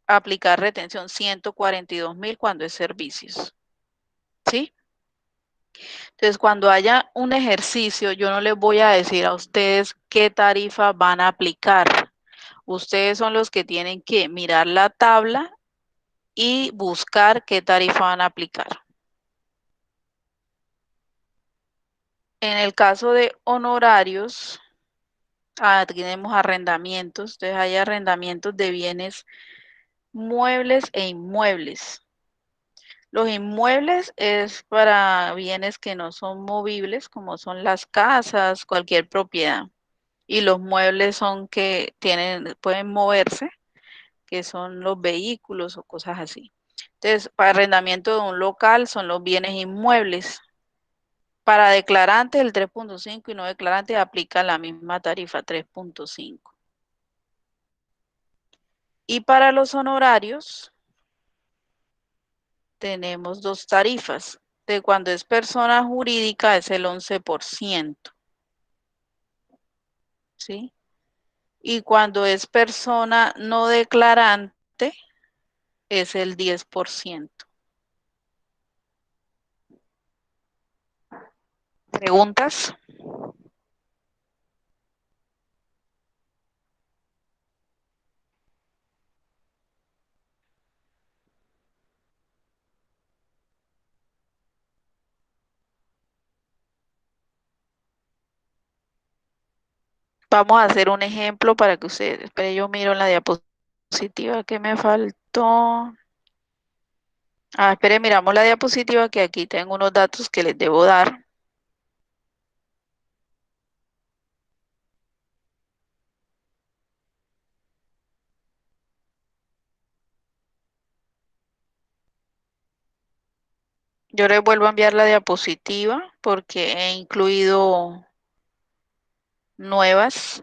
aplicar retención? 142,000 cuando es servicios. ¿Sí? Entonces, cuando haya un ejercicio, yo no les voy a decir a ustedes qué tarifa van a aplicar. Ustedes son los que tienen que mirar la tabla y buscar qué tarifa van a aplicar. En el caso de honorarios, tenemos arrendamientos. Entonces, hay arrendamientos de bienes muebles e inmuebles. Los inmuebles es para bienes que no son movibles, como son las casas, cualquier propiedad. Y los muebles son que pueden moverse, que son los vehículos o cosas así. Entonces, para arrendamiento de un local son los bienes inmuebles. Para declarantes el 3.5 y no declarantes aplica la misma tarifa 3.5. Y para los honorarios tenemos dos tarifas. De cuando es persona jurídica es el 11%. ¿Sí? Y cuando es persona no declarante es el 10%. ¿Preguntas? Vamos a hacer un ejemplo para que ustedes, espere, yo miro en la diapositiva que me faltó. Espere, miramos la diapositiva que aquí tengo unos datos que les debo dar. Yo les vuelvo a enviar la diapositiva porque he incluido nuevas.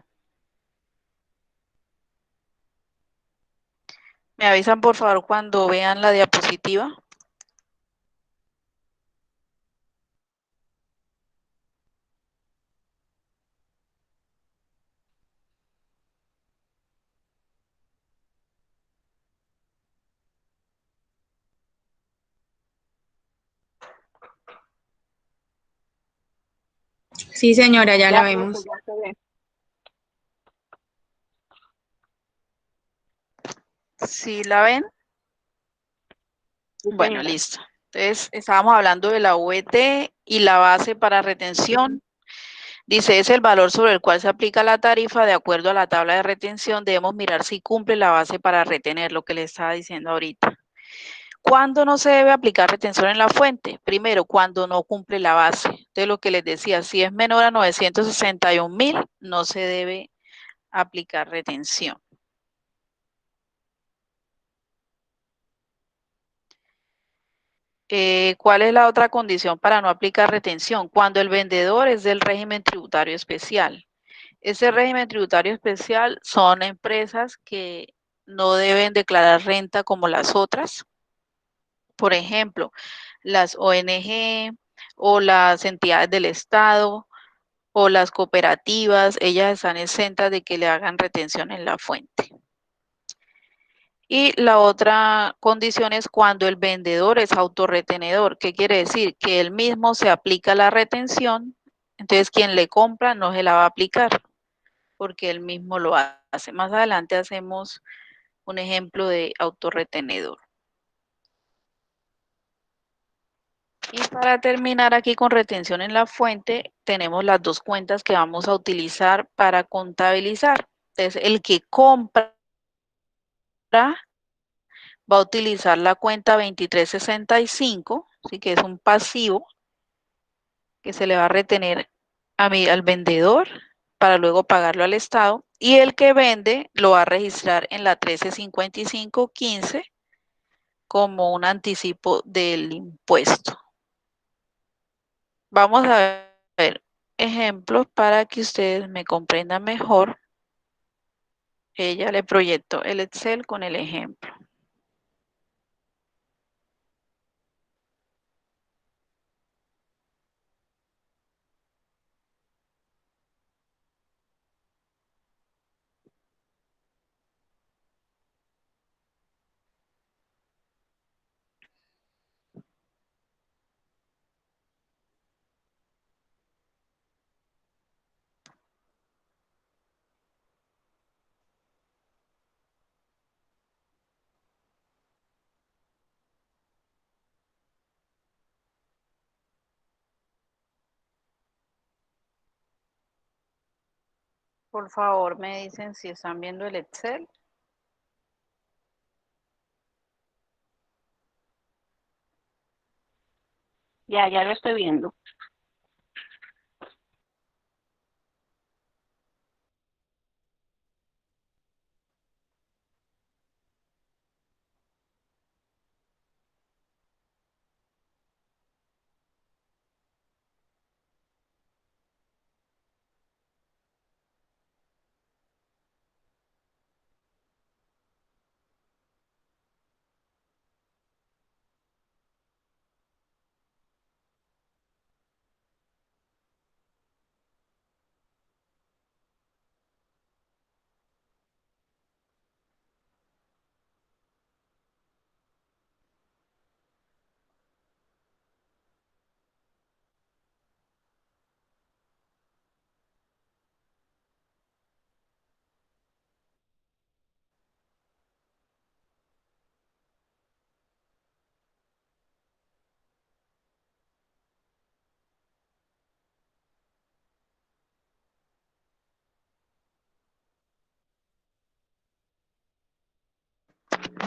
¿Me avisan por favor cuando vean la diapositiva? Sí, señora, ya la profe, vemos. ya se ve. ¿Sí la ven? Sí, Bueno, señora. listo. Entonces, estábamos hablando de la VT y la base para retención. Dice, es el valor sobre el cual se aplica la tarifa de acuerdo a la tabla de retención. Debemos mirar si cumple la base para retener, lo que le estaba diciendo ahorita. ¿Cuándo no se debe aplicar retención en la fuente? Primero, cuando no cumple la base. De lo que les decía, si es menor a 961,000, no se debe aplicar retención. ¿Cuál es la otra condición para no aplicar retención? Cuando el vendedor es del régimen tributario especial. Ese régimen tributario especial son empresas que no deben declarar renta como las otras. Por ejemplo, las ONG o las entidades del Estado o las cooperativas, ellas están exentas de que le hagan retención en la fuente. Y la otra condición es cuando el vendedor es autorretenedor. ¿Qué quiere decir? Que él mismo se aplica la retención, entonces quien le compra no se la va a aplicar, porque él mismo lo hace. Más adelante hacemos un ejemplo de autorretenedor. Y para terminar aquí con retención en la fuente, tenemos las dos cuentas que vamos a utilizar para contabilizar. Entonces, el que compra va a utilizar la cuenta 2365, ¿sí? Que es un pasivo que se le va a retener al vendedor para luego pagarlo al Estado, y el que vende lo va a registrar en la 135515 como un anticipo del impuesto. Vamos a ver ejemplos para que ustedes me comprendan mejor. Ella le proyectó el Excel con el ejemplo. Por favor, me dicen si están viendo el Excel. Ya lo estoy viendo.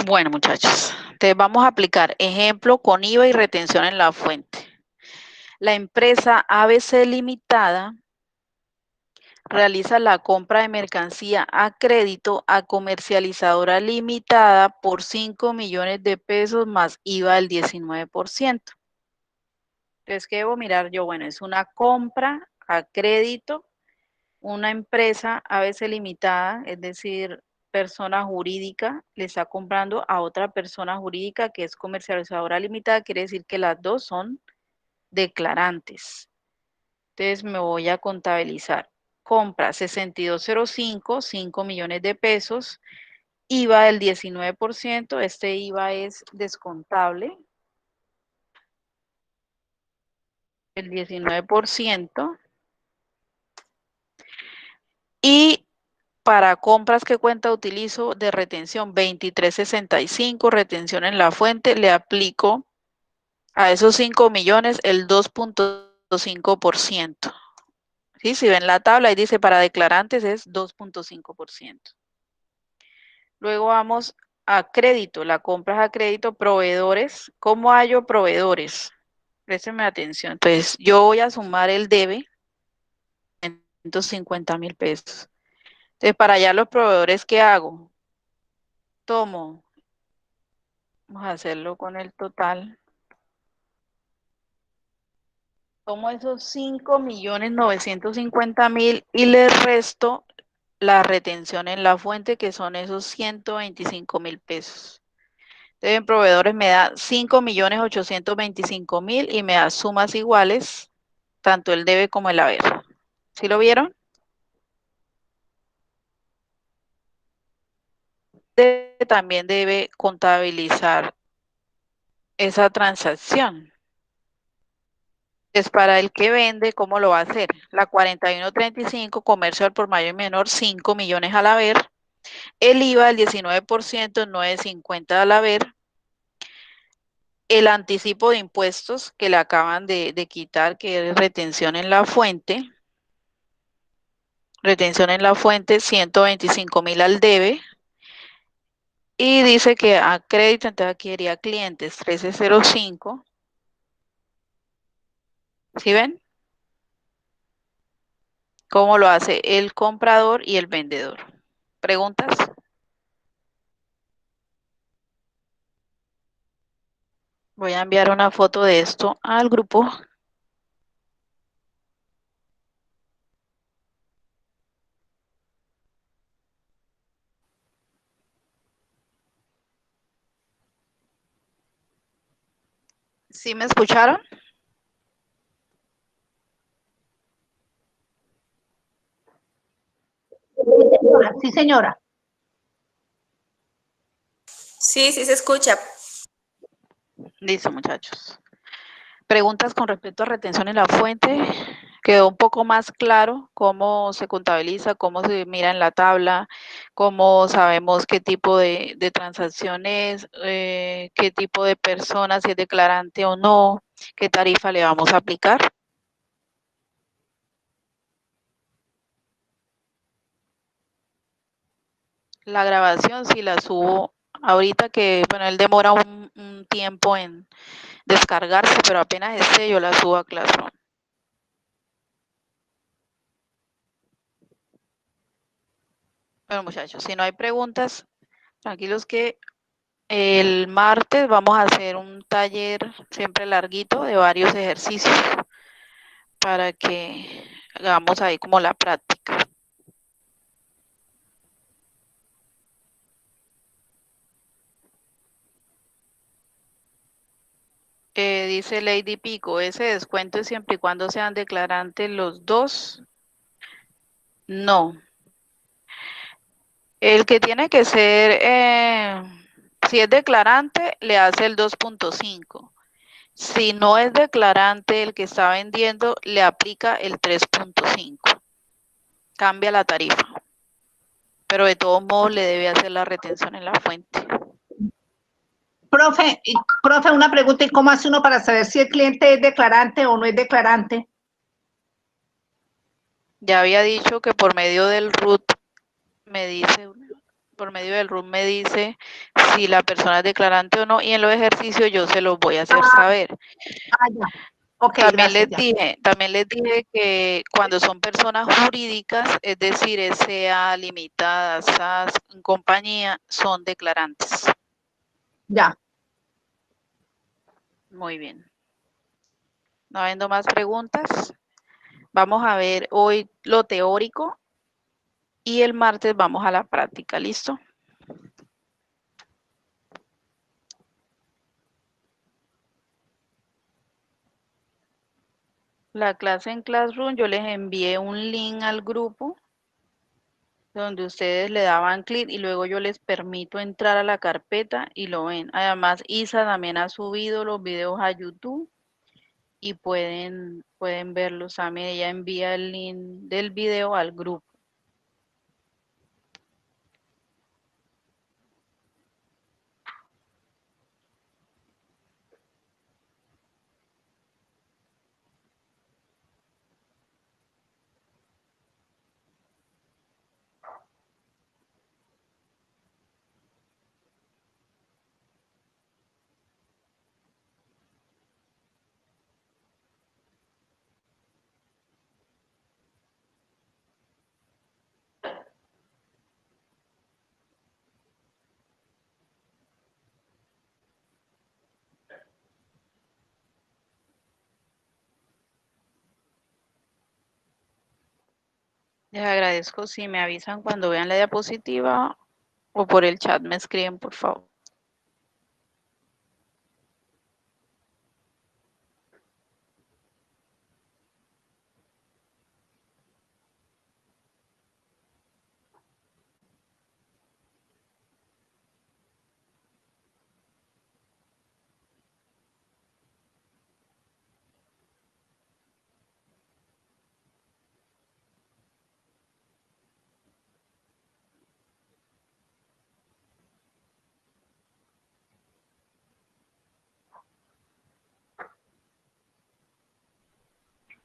Bueno, muchachos, entonces vamos a aplicar ejemplo con IVA y retención en la fuente. La empresa ABC Limitada realiza la compra de mercancía a crédito a comercializadora limitada por 5 millones de pesos más IVA del 19%. Entonces, ¿qué debo mirar yo? Bueno, es una compra a crédito, una empresa ABC limitada, es decir, persona jurídica, le está comprando a otra persona jurídica que es comercializadora limitada, quiere decir que las dos son declarantes. Entonces me voy a contabilizar. Compra 6205, 5 millones de pesos, IVA del 19%, este IVA es descontable, el 19%, y para compras, ¿qué cuenta utilizo de retención? 2365, retención en la fuente, le aplico a esos 5 millones el 2.5%. ¿Sí? Si ven la tabla, ahí dice para declarantes es 2.5%. Luego vamos a crédito, la compra es a crédito, proveedores. ¿Cómo hallo proveedores? Présteme atención. Entonces, yo voy a sumar el debe, 150.000 pesos. Entonces, para allá los proveedores, ¿qué hago? Tomo, vamos a hacerlo con el total. Tomo esos 5.950.000 y le resto la retención en la fuente, que son esos 125.000 pesos. Entonces, en proveedores me da 5.825.000 y me da sumas iguales, tanto el debe como el haber. ¿Sí lo vieron? También debe contabilizar esa transacción. Es para el que vende, ¿cómo lo va a hacer? La 4135, comercio al por mayor y menor, 5 millones al haber. El IVA, el 19%, 950 al haber. El anticipo de impuestos que le acaban de quitar, que es retención en la fuente. Retención en la fuente, 125.000 al debe. Y dice que a crédito, entonces aquí iría clientes, 1305. ¿Sí ven? ¿Cómo lo hace el comprador y el vendedor? ¿Preguntas? Voy a enviar una foto de esto al grupo. ¿Sí me escucharon? Sí, señora. Sí, sí se escucha. Listo, muchachos. Preguntas con respecto a retención en la fuente. Quedó un poco más claro cómo se contabiliza, cómo se mira en la tabla, cómo sabemos qué tipo de transacción es, qué tipo de persona, si es declarante o no, qué tarifa le vamos a aplicar. La grabación si la subo ahorita, que bueno, él demora un tiempo en descargarse, pero apenas esté yo la subo a Classroom. Bueno, muchachos, si no hay preguntas, tranquilos que el martes vamos a hacer un taller siempre larguito de varios ejercicios para que hagamos ahí como la práctica. Dice Lady Pico, ese descuento es siempre y cuando sean declarantes los dos. No. El que tiene que ser, si es declarante, le hace el 2.5. Si no es declarante, el que está vendiendo, le aplica el 3.5. Cambia la tarifa. Pero de todos modos le debe hacer la retención en la fuente. Profe, una pregunta, ¿y cómo hace uno para saber si el cliente es declarante o no es declarante? Ya había dicho que por medio del RUT me dice, si la persona es declarante o no, y en los ejercicios yo se los voy a hacer saber. Ya. Okay, También gracias, les dije que cuando son personas jurídicas, es decir, SA, limitada, SAS, compañía, son declarantes. Ya. Muy bien. No habiendo más preguntas, vamos a ver hoy lo teórico y el martes vamos a la práctica, ¿listo? La clase en Classroom, yo les envié un link al grupo donde ustedes le daban clic y luego yo les permito entrar a la carpeta y lo ven. Además, Isa también ha subido los videos a YouTube y pueden verlos también. Ella envía el link del video al grupo. Les agradezco si me avisan cuando vean la diapositiva o por el chat me escriben, por favor.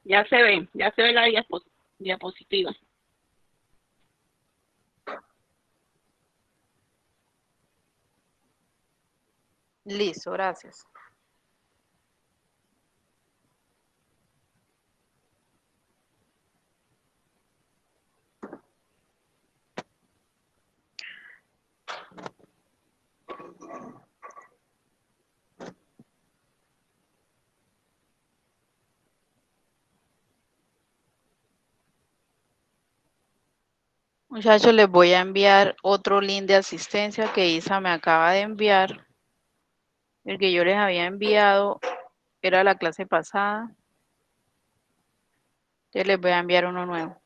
Ya se ve la diapositiva. Listo, gracias. Muchachos, les voy a enviar otro link de asistencia que Isa me acaba de enviar. El que yo les había enviado era la clase pasada. Entonces les voy a enviar uno nuevo.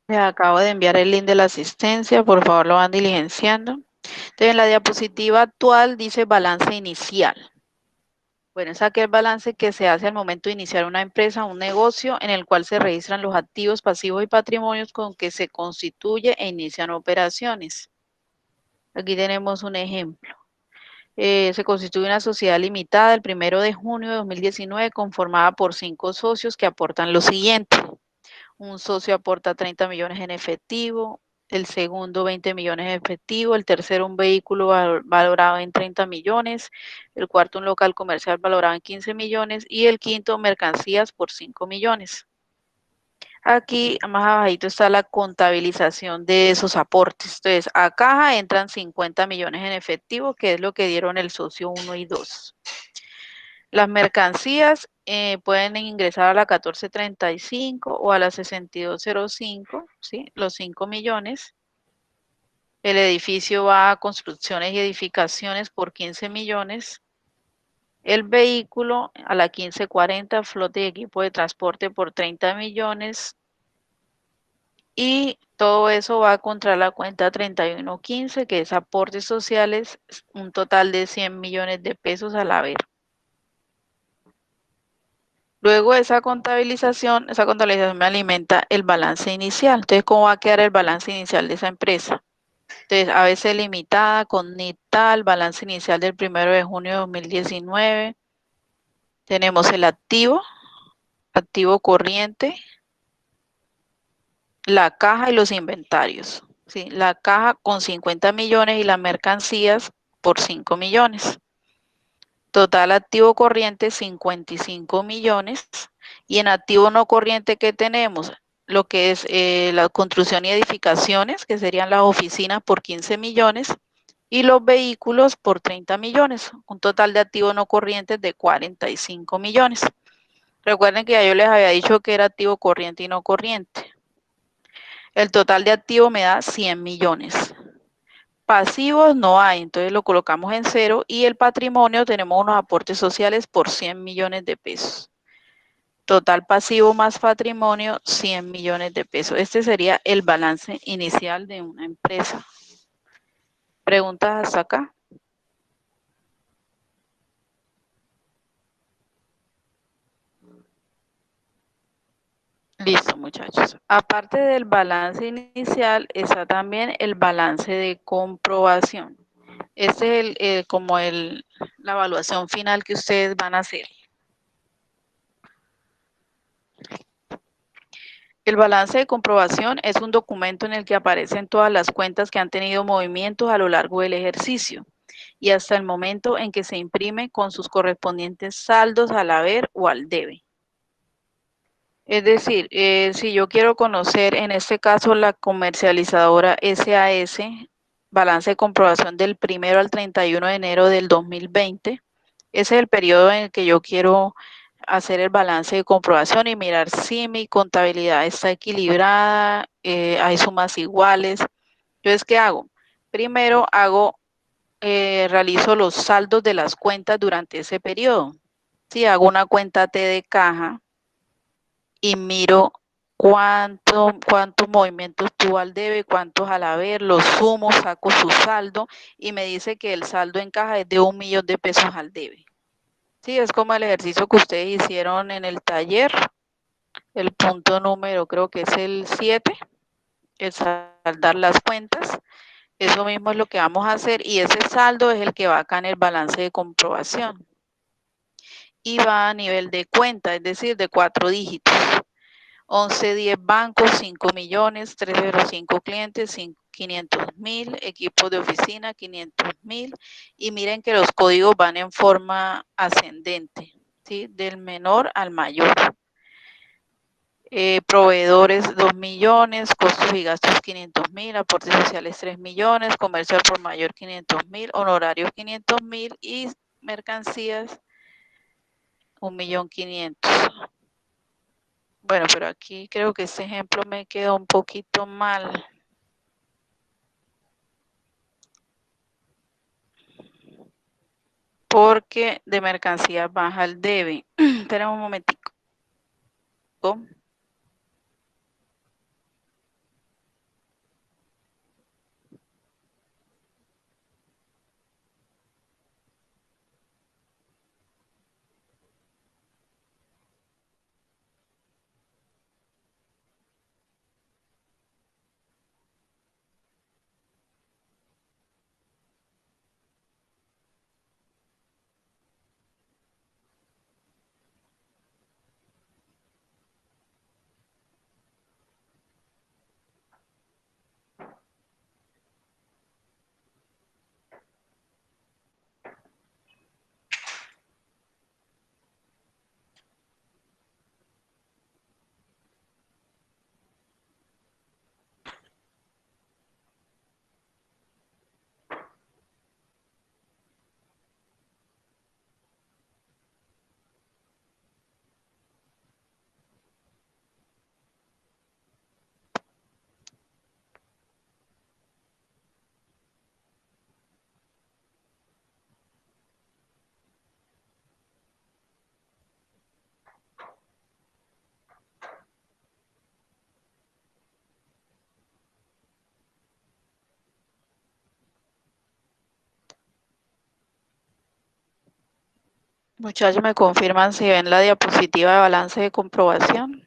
Les acabo de enviar el link de la asistencia, por favor lo van diligenciando. Entonces, en la diapositiva actual dice balance inicial. Bueno, es aquel balance que se hace al momento de iniciar una empresa, un negocio, en el cual se registran los activos, pasivos y patrimonios con que se constituye e inician operaciones. Aquí tenemos un ejemplo. Se constituye una sociedad limitada el 1 de junio de 2019 conformada por 5 socios que aportan lo siguiente. Un socio aporta 30 millones en efectivo, el segundo 20 millones en efectivo, el tercero un vehículo valorado en 30 millones, el cuarto un local comercial valorado en 15 millones y el quinto mercancías por 5 millones. Aquí más abajito está la contabilización de esos aportes. Entonces, a caja entran 50 millones en efectivo, que es lo que dieron el socio 1 y 2. Las mercancías pueden ingresar a la 1435 o a la 6205, ¿sí? Los 5 millones. El edificio va a construcciones y edificaciones por 15 millones. El vehículo a la 1540, flota y equipo de transporte por 30 millones. Y todo eso va contra la cuenta 3115, que es aportes sociales, un total de 100 millones de pesos al haber. Luego esa contabilización me alimenta el balance inicial. Entonces, ¿cómo va a quedar el balance inicial de esa empresa? Entonces, ABC Limitada con NITAL, balance inicial del 1 de junio de 2019. Tenemos el activo corriente, la caja y los inventarios. ¿Sí? La caja con 50 millones y las mercancías por 5 millones. Total activo corriente 55 millones. Y en activo no corriente, ¿qué tenemos? Lo que es la construcción y edificaciones, que serían las oficinas por 15 millones, y los vehículos por 30 millones. Un total de activo no corrientes de 45 millones. Recuerden que ya yo les había dicho que era activo corriente y no corriente. El total de activo me da 100 millones. Pasivos no hay, entonces lo colocamos en cero, y el patrimonio tenemos unos aportes sociales por 100 millones de pesos. Total pasivo más patrimonio, 100 millones de pesos. Este sería el balance inicial de una empresa. ¿Preguntas hasta acá? Listo, muchachos. Aparte del balance inicial, está también el balance de comprobación. Este es la evaluación final que ustedes van a hacer. El balance de comprobación es un documento en el que aparecen todas las cuentas que han tenido movimientos a lo largo del ejercicio y hasta el momento en que se imprime con sus correspondientes saldos al haber o al debe. Es decir, si yo quiero conocer, en este caso, la comercializadora SAS, balance de comprobación del 1 al 31 de enero del 2020, ese es el periodo en el que yo quiero hacer el balance de comprobación y mirar si mi contabilidad está equilibrada, hay sumas iguales. Entonces, ¿qué hago? Primero realizo los saldos de las cuentas durante ese periodo. Si hago una cuenta T de caja y miro cuántos movimientos tuvo al debe, cuántos al haber, los sumo, saco su saldo y me dice que el saldo en caja es de 1 millón de pesos al debe. Sí, es como el ejercicio que ustedes hicieron en el taller, el punto número, creo que es el 7, el saldar las cuentas. Eso mismo es lo que vamos a hacer y ese saldo es el que va acá en el balance de comprobación. Y va a nivel de cuenta, es decir, de 4 dígitos. 1110 bancos, 5 millones, 305 clientes, 500,000, equipos de oficina, 500,000. Y miren que los códigos van en forma ascendente, ¿sí? Del menor al mayor. Proveedores 2 millones, costos y gastos 500,000, aportes sociales 3 millones, comercio al por mayor 500,000, honorarios 500,000 y mercancías 1.500.000. Bueno, pero aquí creo que este ejemplo me quedó un poquito mal. Porque de mercancías baja el debe. Espera un momentico. Muchachos, ¿me confirman si ven la diapositiva de balance de comprobación?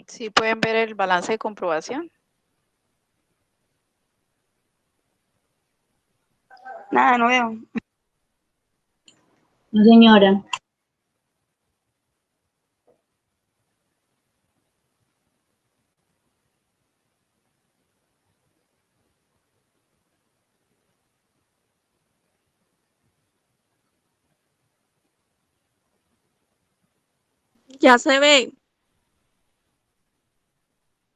¿Sí pueden ver el balance de comprobación? Nada, no veo. No, señora. Ya se ve.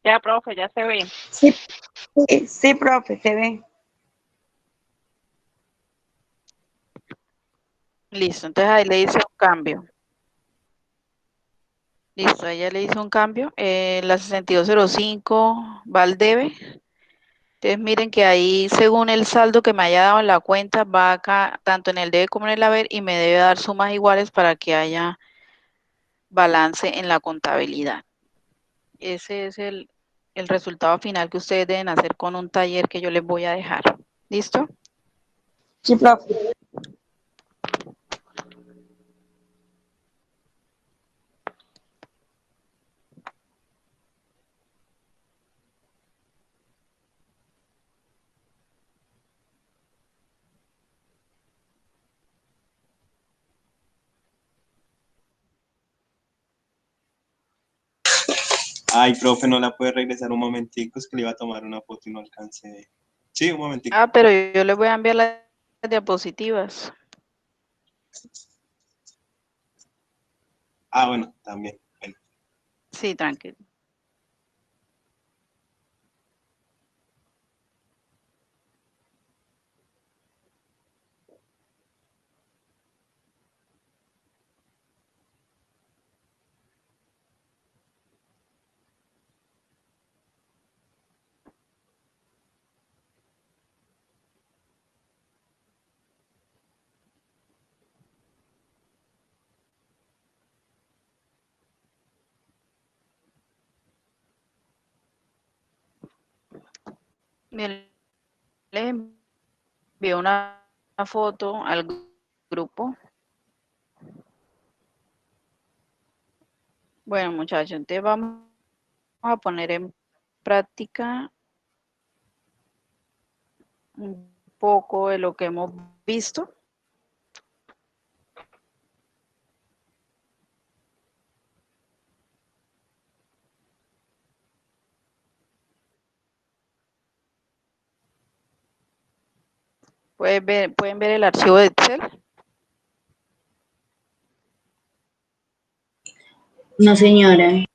Ya, profe, ya se ve. Sí, sí, profe, se ve. Listo, entonces ahí le hice un cambio. Listo, ella le hizo un cambio. La 6205 va al debe. Entonces miren que ahí, según el saldo que me haya dado en la cuenta, va acá tanto en el debe como en el haber y me debe dar sumas iguales para que haya balance en la contabilidad. Ese es el resultado final que ustedes deben hacer con un taller que yo les voy a dejar. ¿Listo? Sí, profe. Ay, profe, no la puede regresar un momentico, es que le iba a tomar una foto y no alcancé. Sí, un momentico. Ah, pero yo les voy a enviar las diapositivas. Ah, bueno, también. Bueno. Sí, tranquilo. Bien, les envié una foto al grupo. Bueno, muchachos, entonces vamos a poner en práctica un poco de lo que hemos visto. Pueden ver el archivo de Excel. No, señora.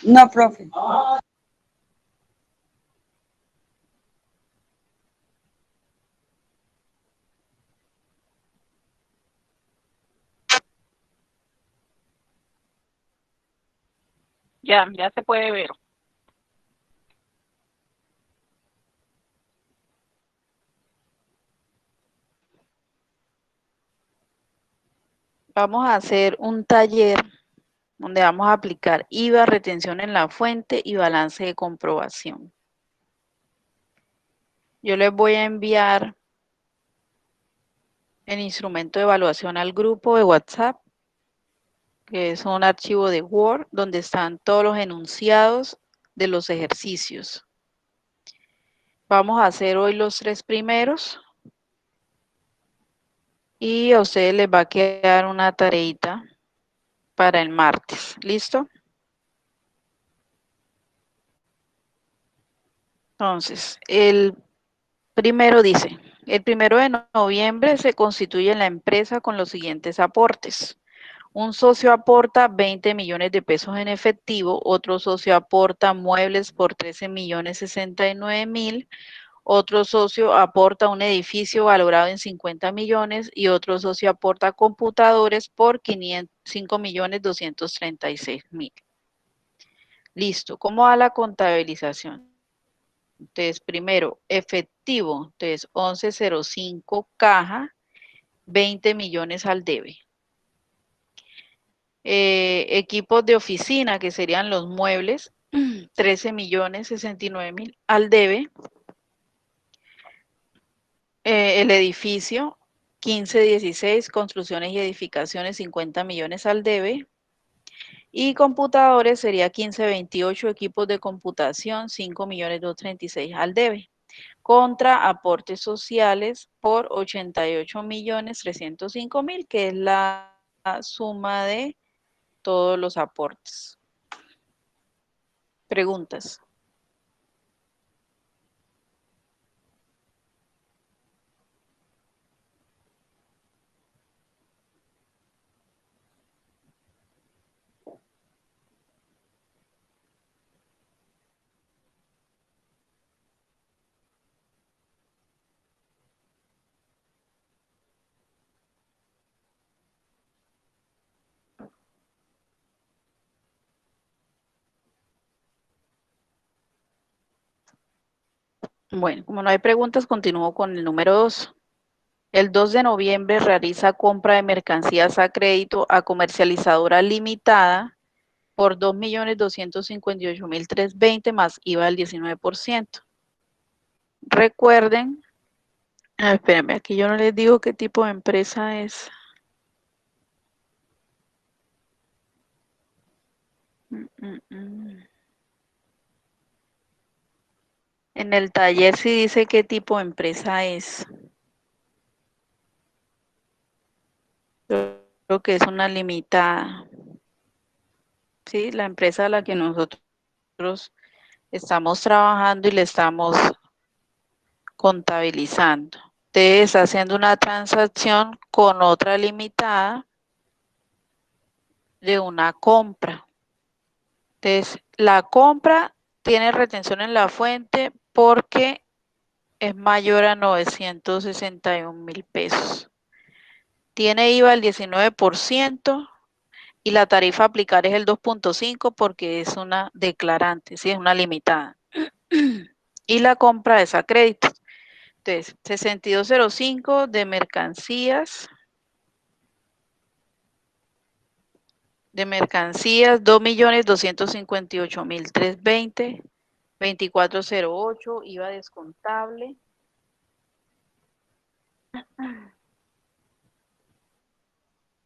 No, profe. Ya, ya se puede ver. Vamos a hacer un taller donde vamos a aplicar IVA, retención en la fuente y balance de comprobación. Yo les voy a enviar el instrumento de evaluación al grupo de WhatsApp, que es un archivo de Word donde están todos los enunciados de los ejercicios. Vamos a hacer hoy los 3 primeros y a ustedes les va a quedar una tareita para el martes. ¿Listo? Entonces, el primero dice, el 1 de noviembre se constituye la empresa con los siguientes aportes. Un socio aporta 20 millones de pesos en efectivo, otro socio aporta muebles por 13 millones 69 mil, otro socio aporta un edificio valorado en 50 millones y otro socio aporta computadores por 5.236.000. Listo. ¿Cómo va la contabilización? Entonces, primero, efectivo. Entonces, 1105 caja, 20 millones al debe. Equipos de oficina, que serían los muebles, 13.069.000 al debe. El edificio, 1516, construcciones y edificaciones, 50 millones al debe. Y computadores sería 1528, equipos de computación, 5.236 al debe. Contra aportes sociales por 88.305.000, que es la suma de todos los aportes. Preguntas. Bueno, como no hay preguntas, continúo con el número 2. El 2 de noviembre realiza compra de mercancías a crédito a comercializadora limitada por 2.258.320 más IVA del 19%. Recuerden, espérenme, aquí yo no les digo qué tipo de empresa es. En el taller sí dice qué tipo de empresa es. Creo que es una limitada. Sí, la empresa a la que nosotros estamos trabajando y le estamos contabilizando. Entonces, haciendo una transacción con otra limitada de una compra. Entonces, la compra tiene retención en la fuente porque es mayor a 961.000 pesos. Tiene IVA el 19% y la tarifa a aplicar es el 2.5 porque es una declarante, sí, es una limitada. Y la compra es a crédito. Entonces, 6205 de mercancías. De mercancías, 2.258.320, 2408, IVA descontable.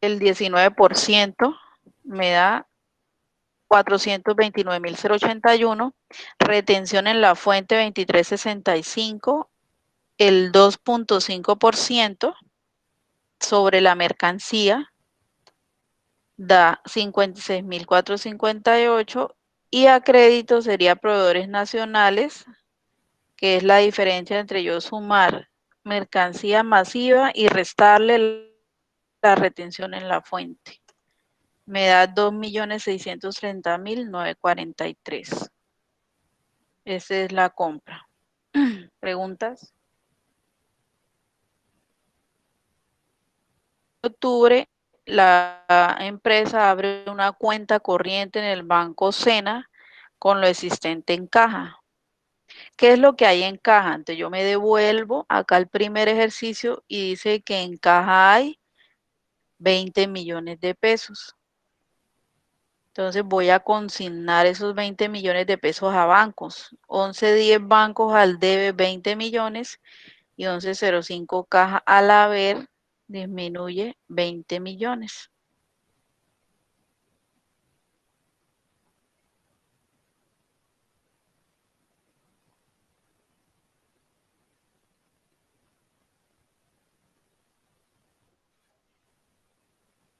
El 19% me da 429.081, retención en la fuente 2365, el 2.5% sobre la mercancía da 56.458 y a crédito sería proveedores nacionales, que es la diferencia entre yo sumar mercancía masiva y restarle la retención en la fuente. Me da 2.630.943. Esa es la compra. ¿Preguntas? En octubre, la empresa abre una cuenta corriente en el Banco Sena con lo existente en caja. ¿Qué es lo que hay en caja? Entonces yo me devuelvo acá al primer ejercicio y dice que en caja hay 20 millones de pesos. Entonces voy a consignar esos 20 millones de pesos a bancos. 1110 bancos al debe 20 millones y 1105 caja al haber disminuye 20 millones.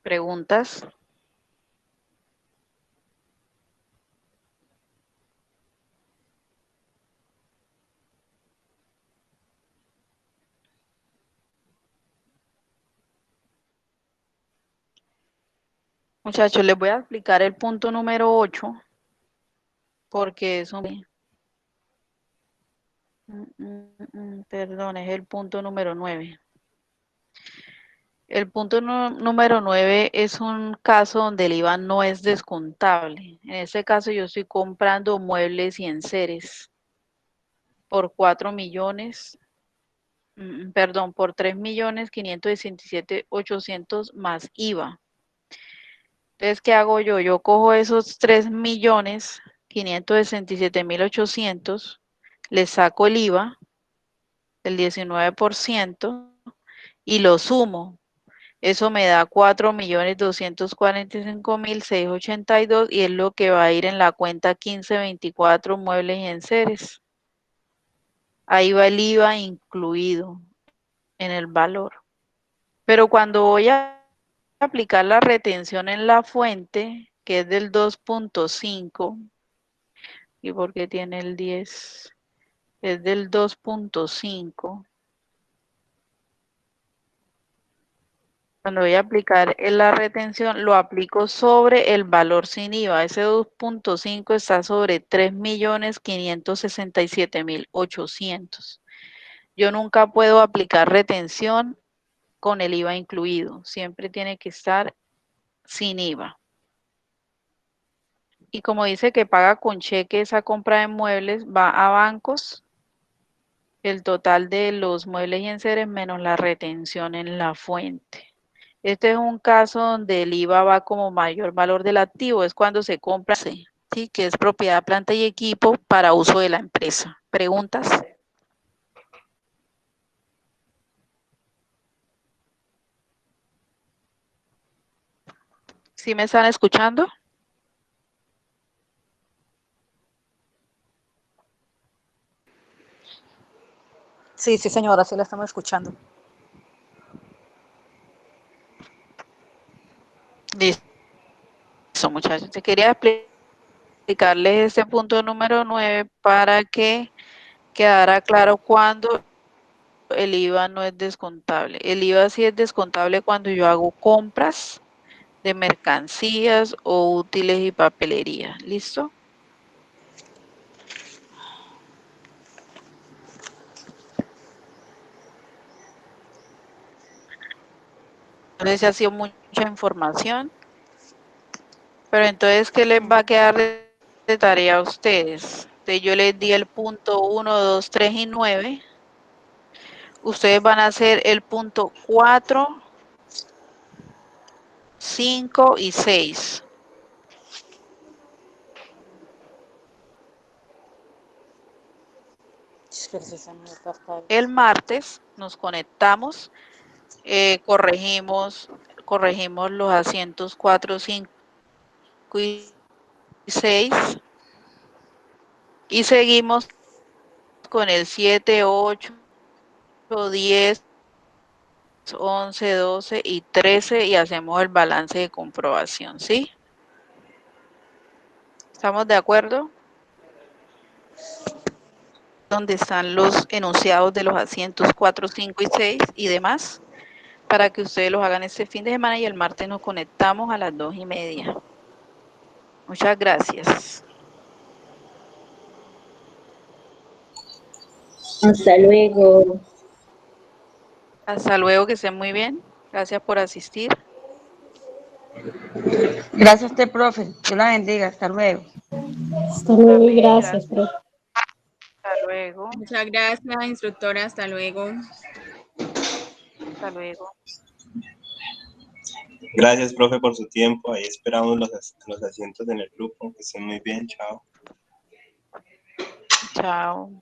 ¿Preguntas? Muchachos, les voy a explicar el punto número 8 porque es un... Perdón, es el punto número 9. El punto número 9 es un caso donde el IVA no es descontable. En este caso yo estoy comprando muebles y enseres por 4 millones, por 3.567.800 más IVA. Entonces, ¿qué hago yo? Yo cojo esos 3.567.800, le saco el IVA del 19% y lo sumo. Eso me da 4.245.682 y es lo que va a ir en la cuenta 1524 muebles y enseres. Ahí va el IVA incluido en el valor. Pero cuando voy a aplicar la retención en la fuente, que es del 2.5, ¿y por qué tiene el 10? Es del 2.5. Cuando voy a aplicar la retención, lo aplico sobre el valor sin IVA. Ese 2.5 está sobre 3.567.800. Yo nunca puedo aplicar retención con el IVA incluido. Siempre tiene que estar sin IVA. Y como dice que paga con cheque esa compra de muebles, va a bancos, el total de los muebles y enseres menos la retención en la fuente. Este es un caso donde el IVA va como mayor valor del activo, es cuando se compra, sí, que es propiedad, planta y equipo para uso de la empresa. ¿Preguntas? ¿Sí me están escuchando? Sí, sí, señora, sí la estamos escuchando. Listo, muchachos. Te quería explicarles este punto número 9 para que quedara claro cuándo el IVA no es descontable. El IVA sí es descontable cuando yo hago compras de mercancías o útiles y papelería. ¿Listo? Entonces ha sido mucha información. Pero entonces, ¿qué les va a quedar de tarea a ustedes? Entonces, yo les di el punto 1, 2, 3 y 9. Ustedes van a hacer el punto 4, 5 y 6. El martes nos conectamos, corregimos los asientos 4, 5 y 6 y seguimos con el 7, 8, 10, 11, 12 y 13 y hacemos el balance de comprobación, ¿sí? ¿Estamos de acuerdo? Donde están los enunciados de los asientos 4, 5 y 6 y demás, para que ustedes los hagan este fin de semana y el martes nos conectamos a las 2:30. Muchas gracias. Hasta luego. Hasta luego, que estén muy bien. Gracias por asistir. Gracias a usted, profe. Dios la bendiga. Hasta luego. Hasta luego y gracias, profe. Hasta luego. Muchas gracias, instructora. Hasta luego. Hasta luego. Gracias, profe, por su tiempo. Ahí esperamos los asientos en el grupo. Que estén muy bien. Chao. Chao.